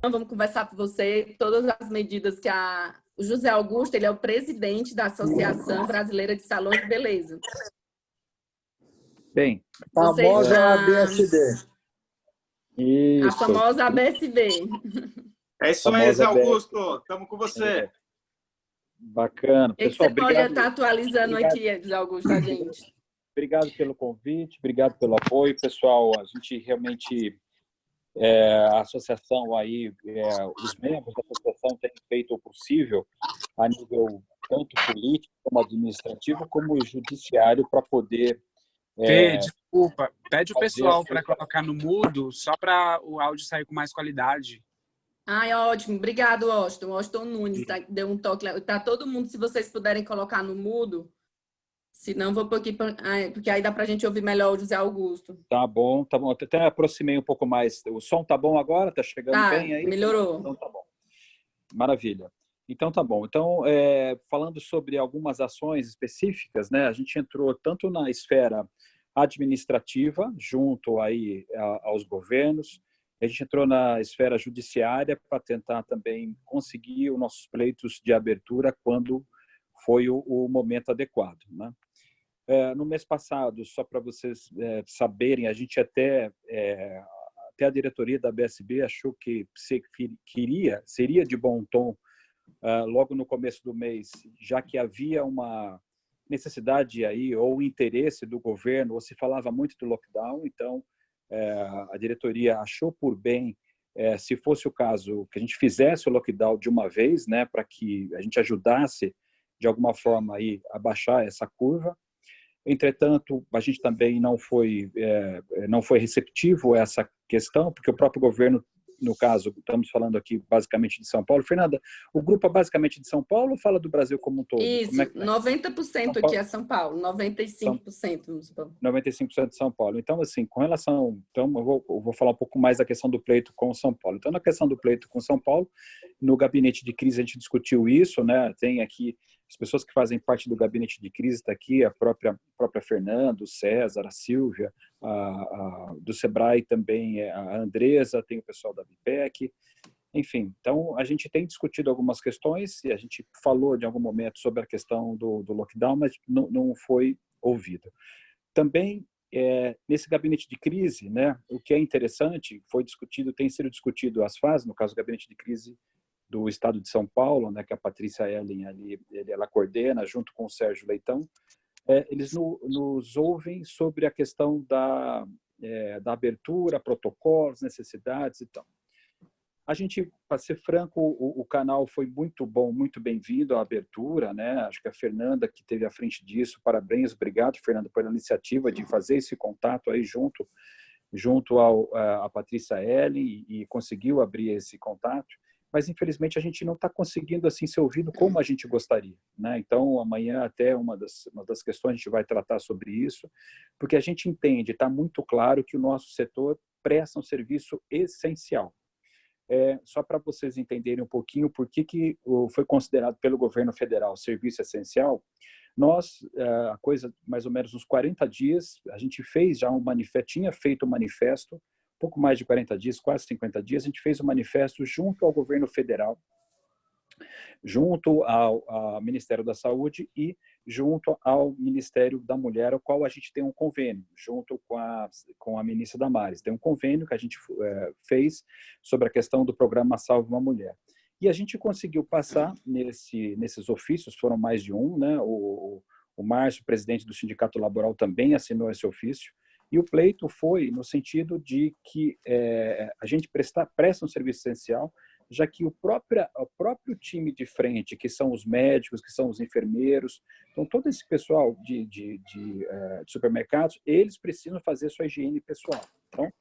vamos conversar com você todas as medidas que o José Augusto, ele é o presidente da Associação Brasileira de Salões de Beleza. Bem, famosa ABSB. A famosa ABSB. É isso aí, Zé Augusto. Estamos com você. Bacana. Pessoal, você pode estar atualizando aqui, Zé Augusto, a gente. Obrigado pelo convite, obrigado pelo apoio, pessoal. A gente realmente, a associação aí, os membros da associação têm feito o possível a nível tanto político, como administrativo, como judiciário para poder... Desculpa, pede o pessoal para colocar no mudo, só para o áudio sair com mais qualidade. Ai, ótimo. Obrigado, Washington Nunes, deu um toque. Tá todo mundo, se vocês puderem colocar no mudo, senão vou por aqui, porque aí dá para a gente ouvir melhor o José Augusto. Tá bom, tá bom. Até aproximei um pouco mais. O som tá bom agora? Tá chegando bem aí? Melhorou. Então tá bom. Maravilha. Então tá bom. Então, falando sobre algumas ações específicas, né? A gente entrou tanto na esfera administrativa, junto aí aos governos, a gente entrou na esfera judiciária para tentar também conseguir os nossos pleitos de abertura quando foi o momento adequado, né? No mês passado, só para vocês saberem, a gente até a diretoria da BSB achou que seria de bom tom, logo no começo do mês, já que havia uma necessidade aí ou interesse do governo, ou se falava muito do lockdown, então a diretoria achou por bem, se fosse o caso, que a gente fizesse o lockdown de uma vez, né, para que a gente ajudasse de alguma forma aí a baixar essa curva. Entretanto, a gente também não foi receptivo a essa questão, porque o próprio governo, no caso, estamos falando aqui basicamente de São Paulo. Fernanda, o grupo é basicamente de São Paulo ou fala do Brasil como um todo? Isso, como é que 90% aqui é São Paulo, 95%. 95% de São Paulo. Então, assim, com relação... Então, eu vou falar um pouco mais da questão do pleito com São Paulo. Então, na questão do pleito com São Paulo, no gabinete de crise a gente discutiu isso, né? Tem aqui as pessoas que fazem parte do gabinete de crise, está aqui a própria Fernanda, o César, a Silvia, do Sebrae também, a Andresa, tem o pessoal da BIPEC, enfim. Então, a gente tem discutido algumas questões e a gente falou de algum momento sobre a questão do lockdown, mas não foi ouvido. Também, nesse gabinete de crise, né, o que é interessante, tem sido discutido as fases, no caso do gabinete de crise do Estado de São Paulo, né, que a Patrícia Ellen ela coordena, junto com o Sérgio Leitão, eles nos ouvem sobre a questão da abertura, protocolos, necessidades e tal. A gente, para ser franco, o canal foi muito bom, muito bem-vindo à abertura, né? Acho que a Fernanda que esteve à frente disso, parabéns, obrigado, Fernanda, pela iniciativa de fazer esse contato aí junto à Patrícia Ellen e conseguiu abrir esse contato. Mas, infelizmente, a gente não está conseguindo assim ser ouvido como a gente gostaria, né? Então, amanhã até uma das questões a gente vai tratar sobre isso, porque a gente entende, está muito claro que o nosso setor presta um serviço essencial. Só para vocês entenderem um pouquinho por que foi considerado pelo governo federal serviço essencial, nós, a coisa mais ou menos uns 40 dias, a gente fez já tinha feito um manifesto, pouco mais de 40 dias, quase 50 dias, a gente fez um manifesto junto ao governo federal, junto ao Ministério da Saúde e junto ao Ministério da Mulher, ao qual a gente tem um convênio, junto com a ministra Damares. Tem um convênio que a gente fez sobre a questão do programa Salve uma Mulher. E a gente conseguiu passar nesses ofícios, foram mais de um, né? O Márcio, presidente do Sindicato Laboral, também assinou esse ofício. E o pleito foi no sentido de que a gente presta um serviço essencial, já que o próprio time de frente, que são os médicos, que são os enfermeiros, então todo esse pessoal de supermercados, eles precisam fazer sua higiene pessoal. Então,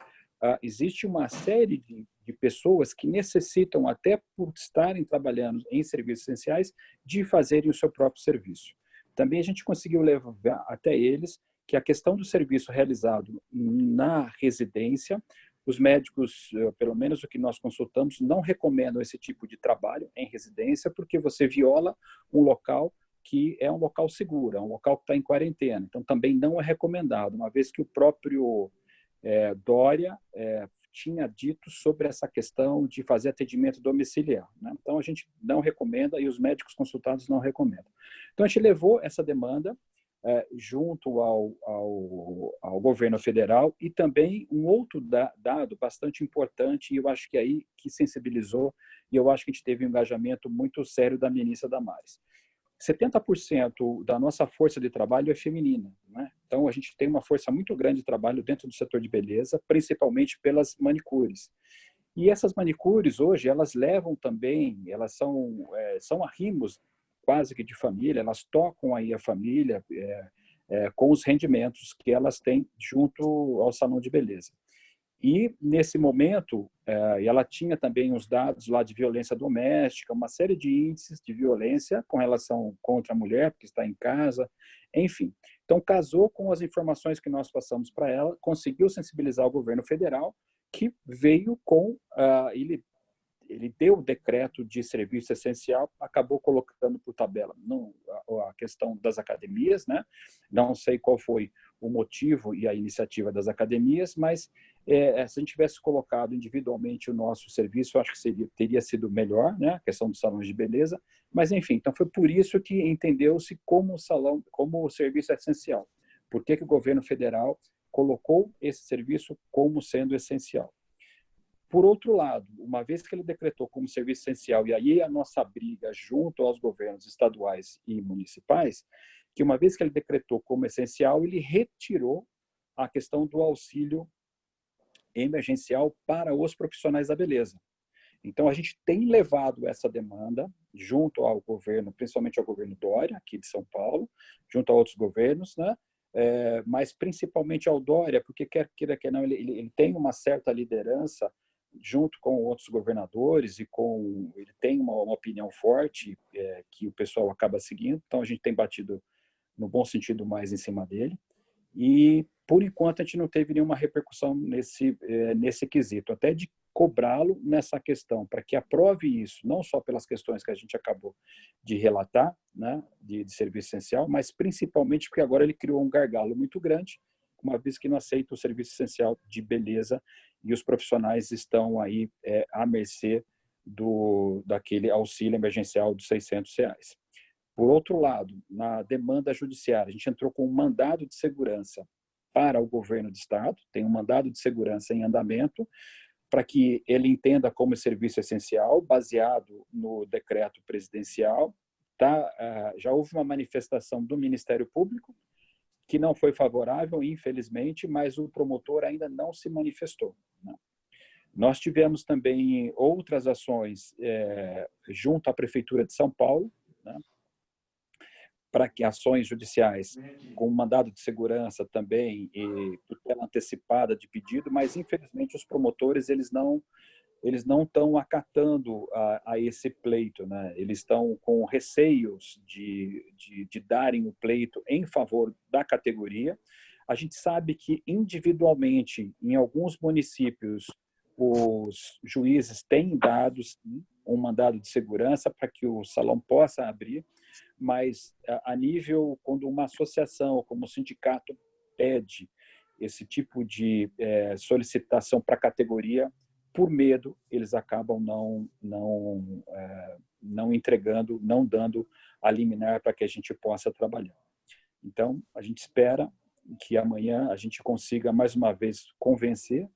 existe uma série de pessoas que necessitam, até por estarem trabalhando em serviços essenciais, de fazerem o seu próprio serviço. Também a gente conseguiu levar até eles que a questão do serviço realizado na residência, os médicos, pelo menos o que nós consultamos, não recomendam esse tipo de trabalho em residência, porque você viola um local que é um local seguro, é um local que está em quarentena. Então, também não é recomendado, uma vez que o próprio Dória tinha dito sobre essa questão de fazer atendimento domiciliar, né? Então, a gente não recomenda e os médicos consultados não recomendam. Então, a gente levou essa demanda junto ao governo federal e também um outro dado bastante importante, e eu acho que aí que sensibilizou, e eu acho que a gente teve um engajamento muito sério da ministra Damares. 70% da nossa força de trabalho é feminina, né? Então, a gente tem uma força muito grande de trabalho dentro do setor de beleza, principalmente pelas manicures. E essas manicures, hoje, elas levam também, elas são arrimos quase que de família, elas tocam aí a família com os rendimentos que elas têm junto ao salão de beleza. E, nesse momento, ela tinha também os dados lá de violência doméstica, uma série de índices de violência com relação contra a mulher, porque está em casa, enfim. Então, casou com as informações que nós passamos para ela, conseguiu sensibilizar o governo federal, que veio com... Ele deu o decreto de serviço essencial, acabou colocando por tabela a questão das academias, né? Não sei qual foi o motivo e a iniciativa das academias, mas se a gente tivesse colocado individualmente o nosso serviço, eu acho que teria sido melhor, né? A questão dos salões de beleza, mas enfim, então foi por isso que entendeu-se como o serviço essencial. Por que o governo federal colocou esse serviço como sendo essencial? Por outro lado, uma vez que ele decretou como serviço essencial, e aí a nossa briga junto aos governos estaduais e municipais, que uma vez que ele decretou como essencial, ele retirou a questão do auxílio emergencial para os profissionais da beleza. Então, a gente tem levado essa demanda junto ao governo, principalmente ao governo Dória, aqui de São Paulo, junto a outros governos, né? Mas principalmente ao Dória, porque quer queira que não, ele tem uma certa liderança junto com outros governadores ele tem uma opinião forte que o pessoal acaba seguindo, então a gente tem batido no bom sentido mais em cima dele e por enquanto a gente não teve nenhuma repercussão nesse quesito, até de cobrá-lo nessa questão, para que aprove isso, não só pelas questões que a gente acabou de relatar, né, de serviço essencial, mas principalmente porque agora ele criou um gargalo muito grande, uma vez que não aceita o serviço essencial de beleza e os profissionais estão aí à mercê daquele auxílio emergencial de R$600. Por outro lado, na demanda judiciária, a gente entrou com um mandado de segurança para o governo do estado, tem um mandado de segurança em andamento, para que ele entenda como serviço essencial, baseado no decreto presidencial. Já houve uma manifestação do Ministério Público, que não foi favorável, infelizmente, mas o promotor ainda não se manifestou, né? Nós tivemos também outras ações junto à Prefeitura de São Paulo, né, para que ações judiciais com mandado de segurança também e tutela antecipada de pedido, mas infelizmente os promotores eles não estão acatando a esse pleito, né? Eles estão com receios de darem o pleito em favor da categoria. A gente sabe que individualmente em alguns municípios os juízes têm dado um mandado de segurança para que o salão possa abrir, mas a nível, quando uma associação como o sindicato pede esse tipo de solicitação para a categoria, por medo, eles acabam não entregando, não dando a liminar para que a gente possa trabalhar. Então, a gente espera que amanhã a gente consiga, mais uma vez, convencer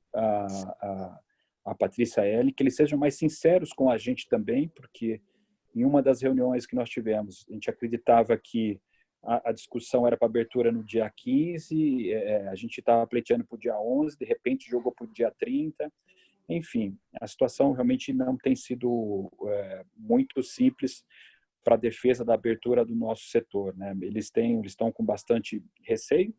a Patrícia L., que eles sejam mais sinceros com a gente também, porque em uma das reuniões que nós tivemos, a gente acreditava que a discussão era para abertura no dia 15, a gente estava pleiteando para o dia 11, de repente jogou para o dia 30. Enfim, a situação realmente não tem sido muito simples para a defesa da abertura do nosso setor, né? Eles estão com bastante receio,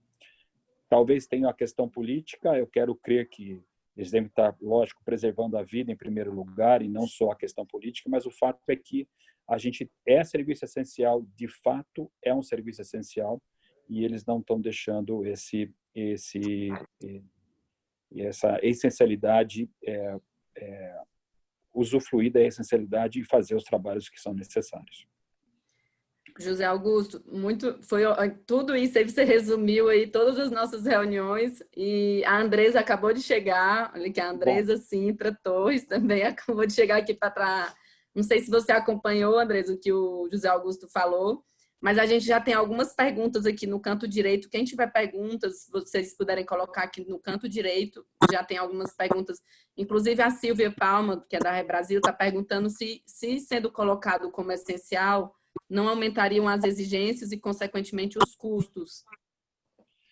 talvez tenham a questão política, eu quero crer que eles devem estar, lógico, preservando a vida em primeiro lugar e não só a questão política, mas o fato é que a gente serviço essencial, de fato é um serviço essencial e eles não estão deixando essa essencialidade, usufruir da essencialidade e fazer os trabalhos que são necessários. José Augusto, tudo isso aí você resumiu aí todas as nossas reuniões e a Andresa acabou de chegar, olha que a Andresa Sintra Torres também acabou de chegar aqui para não sei se você acompanhou, Andresa, o que o José Augusto falou, mas a gente já tem algumas perguntas aqui no canto direito. Quem tiver perguntas, vocês puderem colocar aqui no canto direito, já tem algumas perguntas. Inclusive a Silvia Palma, que é da Rebrasil, está perguntando se sendo colocado como essencial, não aumentariam as exigências e, consequentemente, os custos.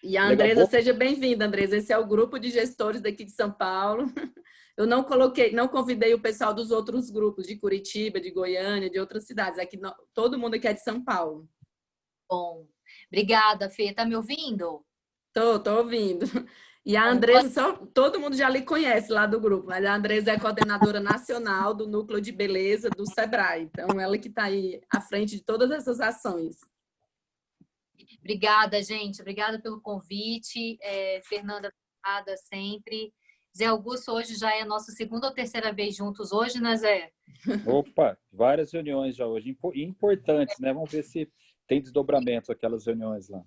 E a Andresa, seja bem-vinda, Andresa. Esse é o grupo de gestores daqui de São Paulo. Eu não convidei o pessoal dos outros grupos, de Curitiba, de Goiânia, de outras cidades. Aqui, todo mundo aqui é de São Paulo. Bom, obrigada, Fê. Tá me ouvindo? Tô ouvindo. E a Andresa, todo mundo já lhe conhece lá do grupo, mas a Andresa é coordenadora nacional do Núcleo de Beleza do Sebrae. Então, ela que está aí à frente de todas essas ações. Obrigada, gente. Obrigada pelo convite. Fernanda, obrigada sempre. Zé Augusto, hoje já é a nossa segunda ou terceira vez juntos hoje, né, Zé? Opa, várias reuniões já hoje, importantes, né? Vamos ver se tem desdobramento aquelas reuniões lá.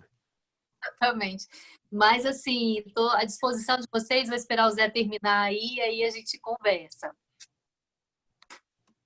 Exatamente. Mas, assim, estou à disposição de vocês, vou esperar o Zé terminar aí a gente conversa.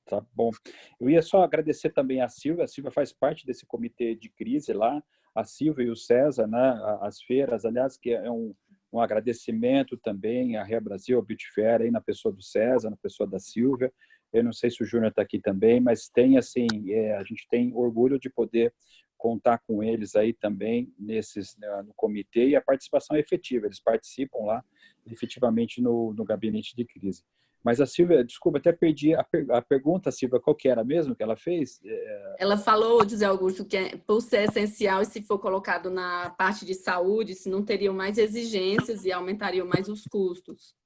Tá bom. Eu ia só agradecer também a Silvia faz parte desse comitê de crise lá, a Silvia e o César, né? As feiras, aliás, que é um agradecimento também à Rea Brasil, ao Beauty Fair, aí na pessoa do César, na pessoa da Silvia. Eu não sei se o Júnior está aqui também, mas tem, assim, a gente tem orgulho de poder contar com eles aí também no comitê, e a participação é efetiva, eles participam lá efetivamente no gabinete de crise. Mas a Silvia, desculpa, até perdi a pergunta, Silvia, qual que era mesmo que ela fez? Ela falou, José Augusto, que por ser essencial e se for colocado na parte de saúde, se não teriam mais exigências e aumentariam mais os custos.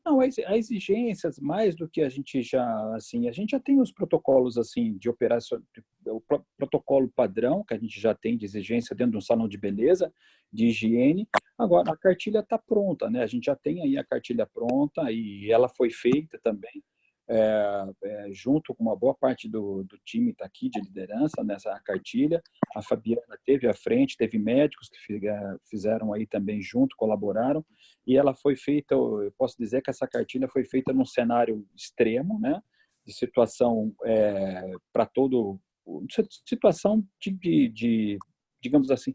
Não, as exigências, mais do que a gente já tem os protocolos assim de operação, o protocolo padrão que a gente já tem de exigência dentro de um salão de beleza, de higiene. Agora, a cartilha está pronta, né? A gente já tem aí a cartilha pronta e ela foi feita também junto com uma boa parte do time está aqui de liderança nessa cartilha. A Fabiana teve à frente, teve médicos que fizeram aí também junto, colaboraram, e ela foi feita, eu posso dizer que essa cartilha foi feita num cenário extremo, né, de situação para situação digamos assim,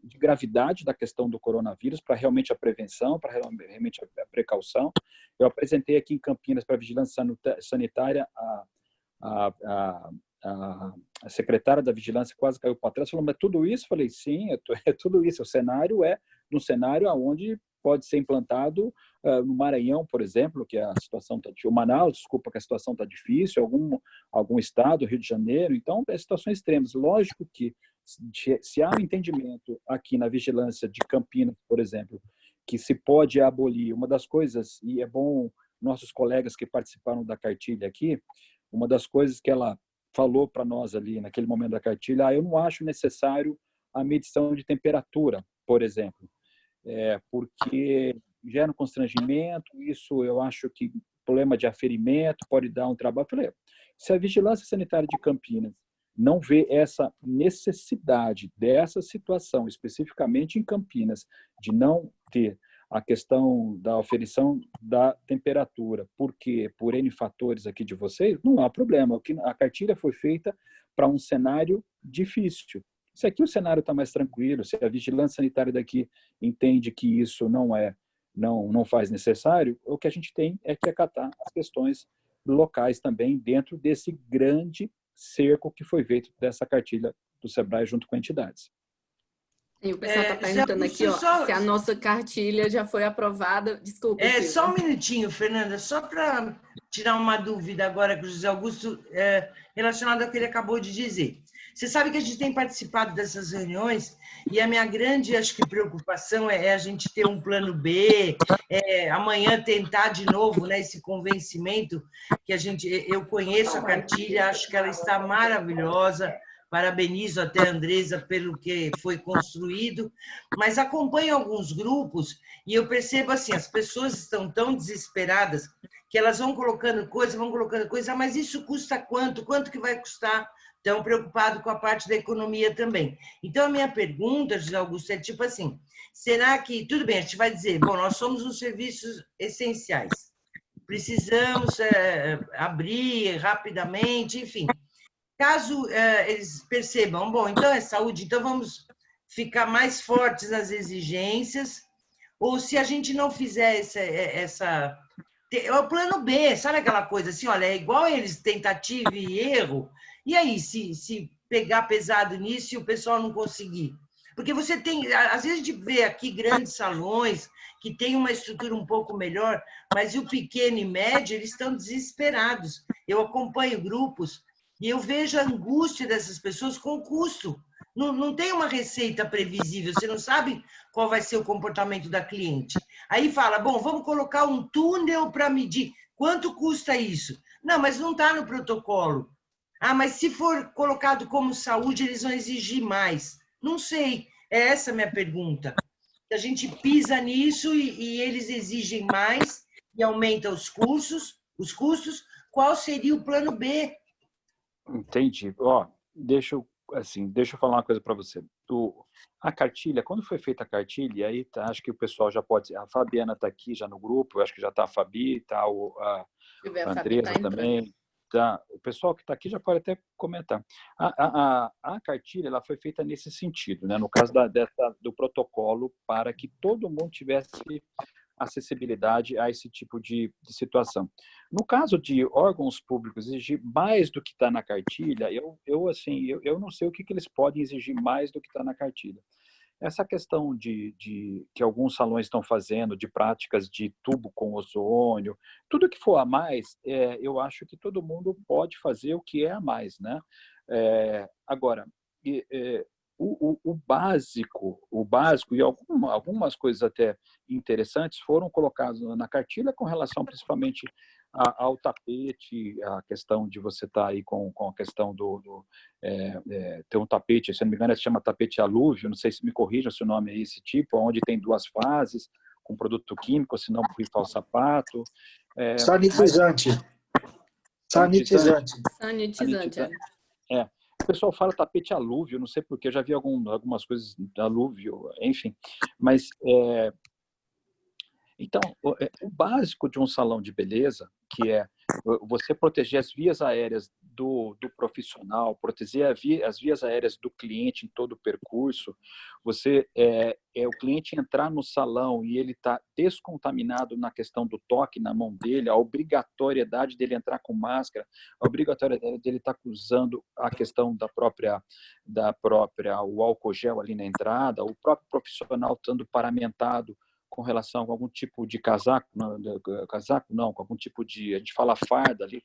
de gravidade da questão do coronavírus, para realmente a prevenção, para realmente a precaução. Eu apresentei aqui em Campinas para a Vigilância Sanitária, a secretária da Vigilância quase caiu para trás, falou, mas tudo isso? Falei, sim, é tudo isso. O cenário é um cenário onde pode ser implantado no Maranhão, por exemplo, que a situação está difícil, Manaus, desculpa, que a situação está difícil, algum estado, Rio de Janeiro, então, é situações extremas. Lógico que se há um entendimento aqui na Vigilância de Campinas, por exemplo, que se pode abolir, uma das coisas, e é bom nossos colegas que participaram da cartilha aqui, uma das coisas que ela falou para nós ali naquele momento da cartilha, eu não acho necessário a medição de temperatura, por exemplo, porque gera um constrangimento, isso eu acho que problema de aferimento pode dar um trabalho. Eu falei, se a Vigilância Sanitária de Campinas não vê essa necessidade dessa situação, especificamente em Campinas, de não ter a questão da aferição da temperatura, porque por N fatores aqui de vocês, não há problema. A cartilha foi feita para um cenário difícil. Se aqui o cenário está mais tranquilo, se a vigilância sanitária daqui entende que isso não faz necessário, o que a gente tem é que acatar as questões locais também dentro desse grande cerco que foi feito dessa cartilha do Sebrae junto com entidades. E o pessoal está perguntando aqui, se a nossa cartilha já foi aprovada. Desculpa, Silvia. Só um minutinho, Fernanda, só para tirar uma dúvida agora com o José Augusto, relacionado ao que ele acabou de dizer. Você sabe que a gente tem participado dessas reuniões e a minha grande, acho que, preocupação é a gente ter um plano B, amanhã tentar de novo, né, esse convencimento que eu conheço a cartilha, acho que ela está maravilhosa, parabenizo até a Andresa pelo que foi construído, mas acompanho alguns grupos e eu percebo assim, as pessoas estão tão desesperadas que elas vão colocando coisa, mas isso custa quanto? Quanto que vai custar estão preocupados com a parte da economia também. Então, a minha pergunta, José Augusto, é tipo assim, será que, tudo bem, a gente vai dizer, bom, nós somos uns serviços essenciais, precisamos abrir rapidamente, enfim. Caso eles percebam, bom, então é saúde, então vamos ficar mais fortes nas exigências, ou se a gente não fizer é o plano B, sabe aquela coisa assim, olha, é igual eles, tentativa e erro, e aí, se pegar pesado nisso e o pessoal não conseguir? Porque você tem, às vezes, a gente vê aqui grandes salões que têm uma estrutura um pouco melhor, mas o pequeno e médio, eles estão desesperados. Eu acompanho grupos e eu vejo a angústia dessas pessoas com o custo. Não tem uma receita previsível, você não sabe qual vai ser o comportamento da cliente. Aí fala, bom, vamos colocar um túnel para medir. Quanto custa isso? Não, mas não está no protocolo. Ah, mas se for colocado como saúde, eles vão exigir mais. Não sei, é essa a minha pergunta. A gente pisa nisso e eles exigem mais e aumenta os custos, qual seria o plano B? Entendi. Ó, deixa eu falar uma coisa para você. A cartilha, quando foi feita a cartilha, aí tá, acho que o pessoal já pode. A Fabiana está aqui já no grupo, eu acho que já está a Fabi, tá a Andresa também. Tá, o pessoal que está aqui já pode até comentar. A cartilha ela foi feita nesse sentido, né? No caso do protocolo, para que todo mundo tivesse acessibilidade a esse tipo de situação. No caso de órgãos públicos exigir mais do que está na cartilha, eu não sei o que eles podem exigir mais do que está na cartilha. Essa questão que alguns salões estão fazendo, de práticas de tubo com ozônio, tudo que for a mais, eu acho que todo mundo pode fazer o que é a mais, né? Agora, o básico e algumas coisas até interessantes foram colocadas na cartilha com relação principalmente ao tapete, a questão de você estar aí com a questão ter um tapete, se não me engano, se chama tapete alúvio, não sei se me corrija se o nome é esse tipo, onde tem 2 fases, com produto químico, se não borrifar o sapato. Sanitizante. Sanitizante. O pessoal fala tapete alúvio, não sei porquê, eu já vi algumas coisas alúvio, enfim. Mas, então, o básico de um salão de beleza, que é você proteger as vias aéreas do profissional, proteger as vias aéreas do cliente em todo o percurso, o cliente entrar no salão e ele está descontaminado na questão do toque na mão dele, a obrigatoriedade dele entrar com máscara, a obrigatoriedade dele estar usando a questão o álcool gel ali na entrada, o próprio profissional estando paramentado com relação a algum tipo de casaco não, com algum tipo de, a gente fala farda ali,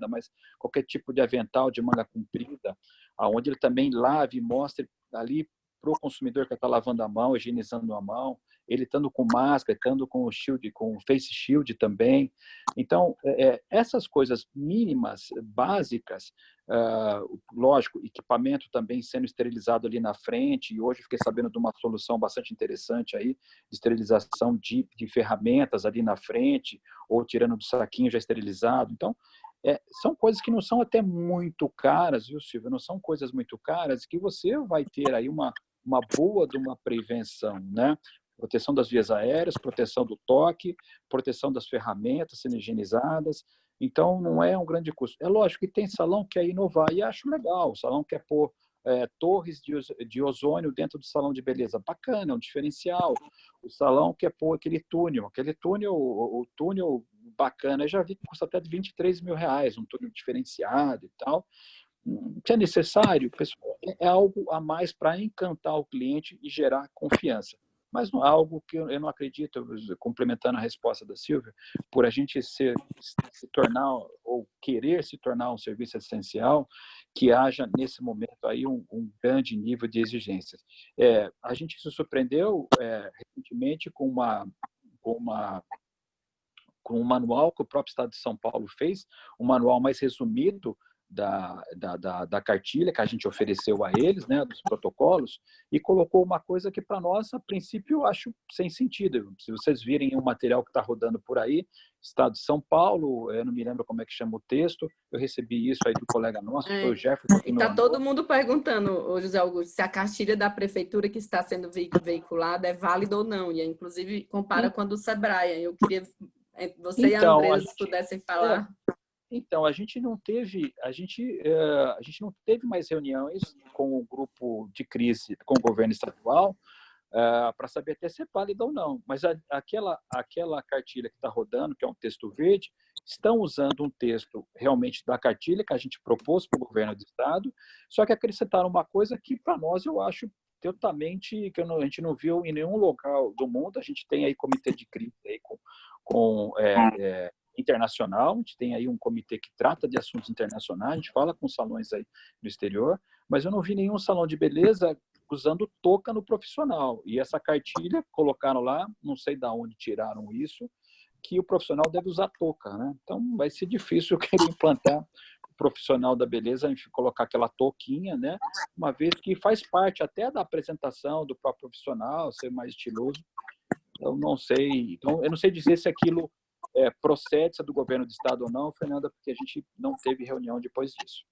mas qualquer tipo de avental de manga comprida, aonde ele também lave e mostre ali para o consumidor que está lavando a mão, higienizando a mão, ele estando com máscara, estando com o shield, com o face shield também. Então, essas coisas mínimas, básicas, lógico, equipamento também sendo esterilizado ali na frente, e hoje fiquei sabendo de uma solução bastante interessante aí, de esterilização de ferramentas ali na frente, ou tirando do saquinho já esterilizado. Então, são coisas que não são até muito caras, viu, Silvia? Não são coisas muito caras que você vai ter aí uma boa de uma prevenção, né? Proteção das vias aéreas, proteção do toque, proteção das ferramentas sendo higienizadas. Então, não é um grande custo. É lógico que tem salão que quer inovar, e acho legal. O salão quer pôr torres de ozônio dentro do salão de beleza. Bacana, é um diferencial. O salão quer pôr aquele túnel. O túnel bacana, eu já vi que custa até de R$23 mil, um túnel diferenciado e tal. Que é necessário, pessoal, é algo a mais para encantar o cliente e gerar confiança. Mas não é algo que eu não acredito, complementando a resposta da Silvia, por a gente se tornar ou querer se tornar um serviço essencial, que haja nesse momento aí um grande nível de exigências. A gente se surpreendeu recentemente com um manual que o próprio Estado de São Paulo fez, um manual mais resumido da cartilha que a gente ofereceu a eles, né, dos protocolos, e colocou uma coisa que para nós, a princípio, eu acho sem sentido. Se vocês virem o material que está rodando por aí, Estado de São Paulo, eu não me lembro como é que chama o texto, eu recebi isso aí do colega nosso, foi o Jefferson. E está todo mundo perguntando, José Augusto, se a cartilha da prefeitura que está sendo veiculada é válida ou não, e inclusive compara com a do Sebrae. Eu queria que você e a Andresa pudessem falar. Então, a gente não teve mais reuniões com o grupo de crise, com o governo estadual, para saber até se é válida ou não. Mas aquela cartilha que está rodando, que é um texto verde, estão usando um texto realmente da cartilha que a gente propôs para o governo do estado, só que acrescentaram uma coisa que, para nós, eu acho totalmente que a gente não viu em nenhum local do mundo. A gente tem aí comitê de crise aí internacional, a gente tem aí um comitê que trata de assuntos internacionais, a gente fala com salões aí no exterior, mas eu não vi nenhum salão de beleza usando touca no profissional. E essa cartilha colocaram lá, não sei de onde tiraram isso, que o profissional deve usar touca, né? Então vai ser difícil querer implantar o profissional da beleza, enfim, colocar aquela touquinha, né? Uma vez que faz parte até da apresentação do próprio profissional, ser mais estiloso. Eu não sei, então eu não sei dizer se aquilo procede, se é do governo do estado ou não, Fernanda, porque a gente não teve reunião depois disso.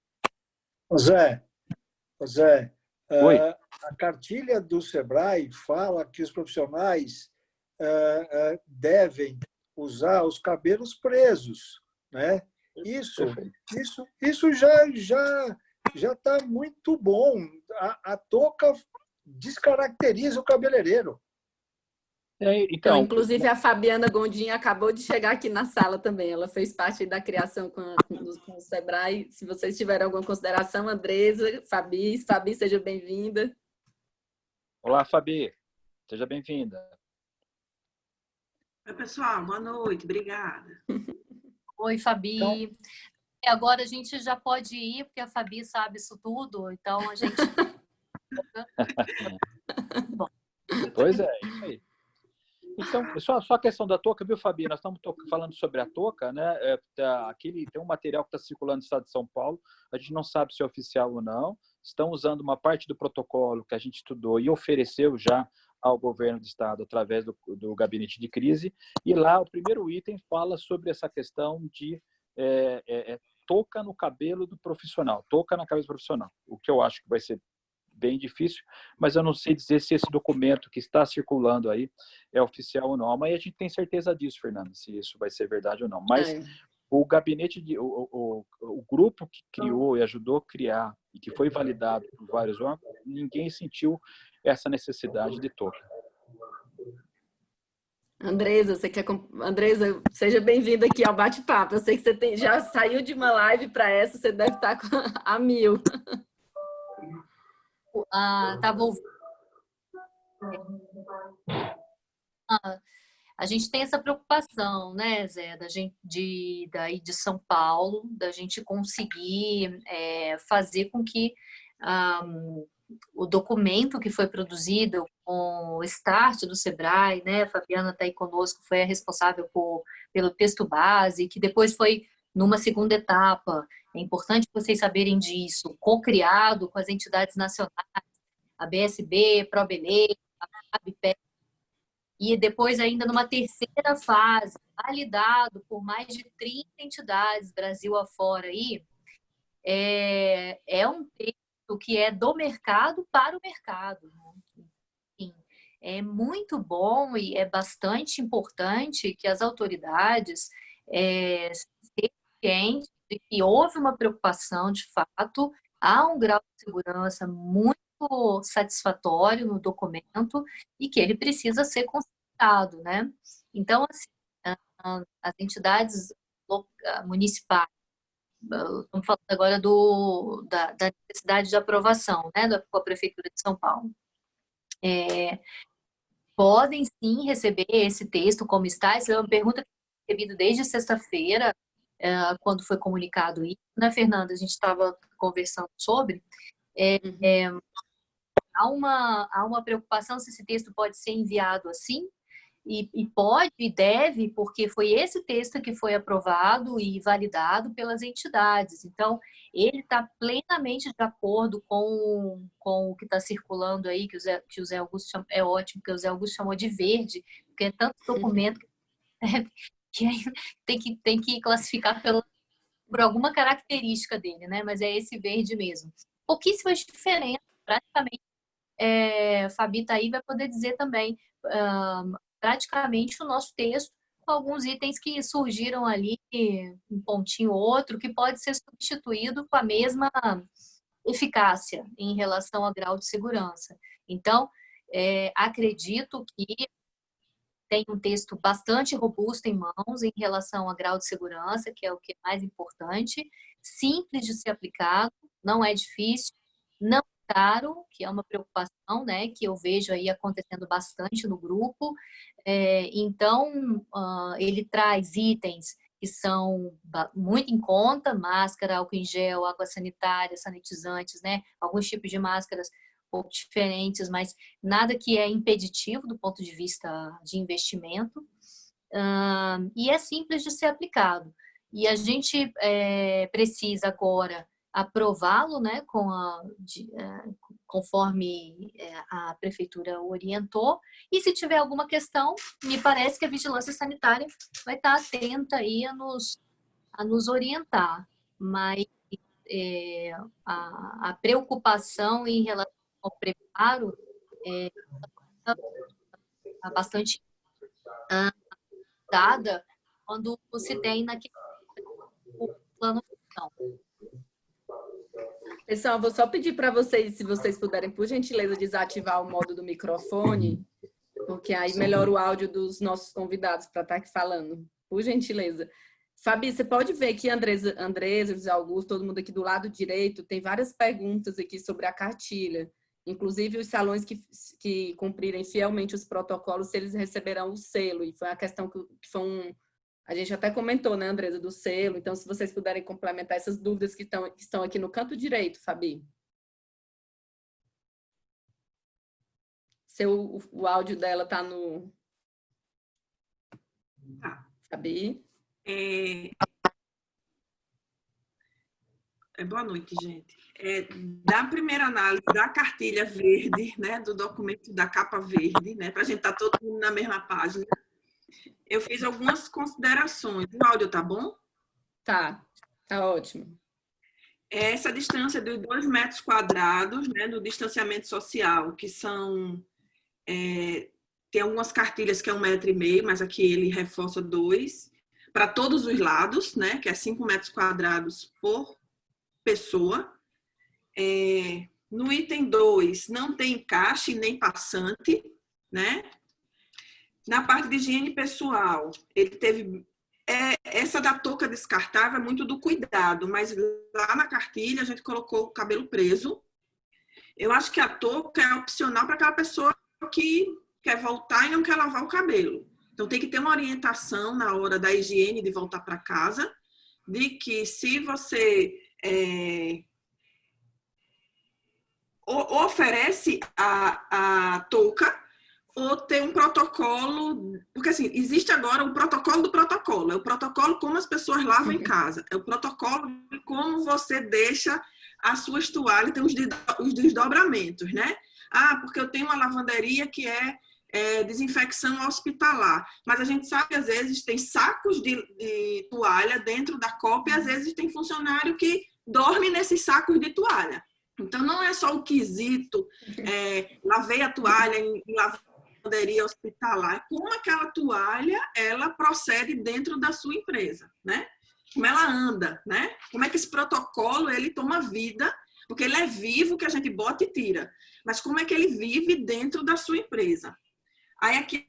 Zé, Oi. A cartilha do Sebrae fala que os profissionais devem usar os cabelos presos, né? Isso já está muito bom. A touca descaracteriza o cabeleireiro. Então, inclusive, a Fabiana Gondim acabou de chegar aqui na sala também. Ela fez parte da criação com o Sebrae. Se vocês tiverem alguma consideração, Andresa, Fabi, seja bem-vinda. Olá, Fabi. Seja bem-vinda. Oi, pessoal. Boa noite. Obrigada. Oi, Fabi. Então, agora a gente já pode ir, porque a Fabi sabe isso tudo. Então, a gente... Bom. Pois é, isso aí. Então, só a questão da touca, viu, Fabi? Nós estamos falando sobre a touca, né? Aqui tem um material que está circulando no estado de São Paulo, a gente não sabe se é oficial ou não. Estão usando uma parte do protocolo que a gente estudou e ofereceu já ao governo do estado através do gabinete de crise. E lá, o primeiro item fala sobre essa questão de touca no cabelo do profissional, touca na cabeça do profissional, o que eu acho que vai ser bem difícil, mas eu não sei dizer se esse documento que está circulando aí é oficial ou não. Amanhã a gente tem certeza disso, Fernanda, se isso vai ser verdade ou não. Mas o gabinete, o grupo que criou e ajudou a criar e que foi validado por vários órgãos, ninguém sentiu essa necessidade de touca. Andresa, Andresa, seja bem-vinda aqui ao bate-papo. Eu sei que você já saiu de uma live para essa, você deve estar a 1000. Estava ouvindo. A gente tem essa preocupação, né, Zé, daí de São Paulo, da gente conseguir fazer com que o documento que foi produzido com o start do Sebrae, né, a Fabiana está aí conosco, foi a responsável pelo texto base, que depois foi numa segunda etapa. É importante vocês saberem disso, co-criado com as entidades nacionais, a BSB, ProBeleza, a ABPE, e depois ainda numa terceira fase, validado por mais de 30 entidades, Brasil afora aí, é um texto que é do mercado para o mercado. Enfim, é muito bom e é bastante importante que as autoridades sejam cientes de que houve uma preocupação, de fato, há um grau de segurança muito satisfatório no documento e que ele precisa ser considerado, né? Então, assim, as entidades municipais, estamos falando agora da necessidade de aprovação, né, com a Prefeitura de São Paulo, podem sim receber esse texto como está. Essa é uma pergunta que eu recebido desde sexta-feira, quando foi comunicado isso, né, Fernanda? A gente estava conversando sobre. Há uma preocupação se esse texto pode ser enviado assim. e pode e deve, porque foi esse texto que foi aprovado e validado pelas entidades. Então, ele está plenamente de acordo com o que está circulando aí, que o Zé Augusto chamou, é ótimo, que o Zé Augusto chamou de verde, porque é tanto documento que tem que classificar por alguma característica dele, né? Mas é esse verde mesmo. Pouquíssimas diferenças, praticamente. Fabi tá aí, vai poder dizer também, praticamente o nosso texto, com alguns itens que surgiram ali, um pontinho ou outro, que pode ser substituído com a mesma eficácia em relação ao grau de segurança. Então, acredito que tem um texto bastante robusto em mãos em relação ao grau de segurança, que é o que é mais importante, simples de ser aplicado, não é difícil, não é caro, que é uma preocupação, né, que eu vejo aí acontecendo bastante no grupo. Então, ele traz itens que são muito em conta, máscara, álcool em gel, água sanitária, sanitizantes, né, alguns tipos de máscaras um pouco diferentes, mas nada que é impeditivo do ponto de vista de investimento. E é simples de ser aplicado. E a gente precisa agora aprová-lo, né, conforme a prefeitura orientou. E se tiver alguma questão, me parece que a vigilância sanitária vai estar atenta aí a nos orientar. Mas a preocupação em relação ao preparo é bastante dada quando se tem naquele plano de ação. Pessoal, vou só pedir para vocês, se vocês puderem, por gentileza, desativar o modo do microfone, porque aí melhora o áudio dos nossos convidados para estar aqui falando. Por gentileza. Fabi, você pode ver que Andresa, José Augusto, todo mundo aqui do lado direito, tem várias perguntas aqui sobre a cartilha. Inclusive, os salões que cumprirem fielmente os protocolos, se eles receberão o selo. E foi a questão que foi a gente até comentou, né, Andresa, do selo. Então, se vocês puderem complementar essas dúvidas que estão aqui no canto direito, Fabi. O áudio dela está no... Fabi? Boa noite, gente. Da primeira análise da cartilha verde, né, do documento da capa verde, né, para a gente estar todo mundo na mesma página, eu fiz algumas considerações. O áudio tá bom? Tá ótimo. Essa distância de 2 metros quadrados, né, do distanciamento social, que são... tem algumas cartilhas que é 1,5 metro, mas aqui ele reforça 2, para todos os lados, né, que é 5 metros quadrados por pessoa. No item 2, não tem encaixe nem passante, né? Na parte de higiene pessoal, ele teve... essa da touca descartável é muito do cuidado, mas lá na cartilha a gente colocou o cabelo preso. Eu acho que a touca é opcional para aquela pessoa que quer voltar e não quer lavar o cabelo. Então, tem que ter uma orientação na hora da higiene de voltar para casa, de que se você oferece a touca, ou ter um protocolo, porque assim, existe agora o protocolo do protocolo, é o protocolo como as pessoas lavam em casa, é o protocolo de como você deixa as suas toalhas, tem os desdobramentos, né? Porque eu tenho uma lavanderia que é desinfecção hospitalar, mas a gente sabe que às vezes tem sacos de toalha dentro da copa e às vezes tem funcionário que dorme nesses sacos de toalha. Então, não é só o quesito, lavei a toalha em lavanderia hospitalar, como aquela toalha, ela procede dentro da sua empresa, né? Como ela anda, né? Como é que esse protocolo, ele toma vida, porque ele é vivo, que a gente bota e tira, mas como é que ele vive dentro da sua empresa. Aí aqui,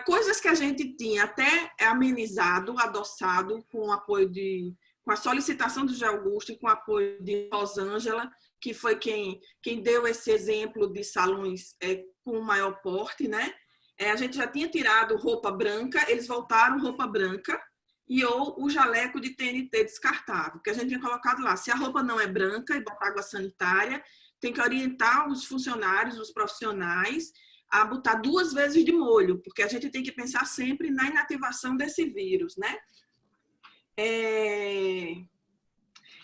coisas que a gente tinha até amenizado, adoçado, com o apoio com a solicitação do José Augusto e com o apoio de Rosângela, que foi quem deu esse exemplo de salões com maior porte, né? A gente já tinha tirado roupa branca, eles voltaram roupa branca ou o jaleco de TNT descartável, que a gente tinha colocado lá. Se a roupa não é branca e botar água sanitária, tem que orientar os funcionários, os profissionais, a botar 2 vezes de molho, porque a gente tem que pensar sempre na inativação desse vírus, né?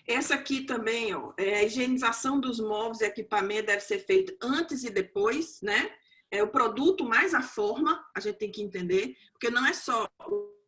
Essa aqui também, ó, a higienização dos móveis e equipamentos deve ser feita antes e depois, né? O produto mais a forma, a gente tem que entender, porque não é só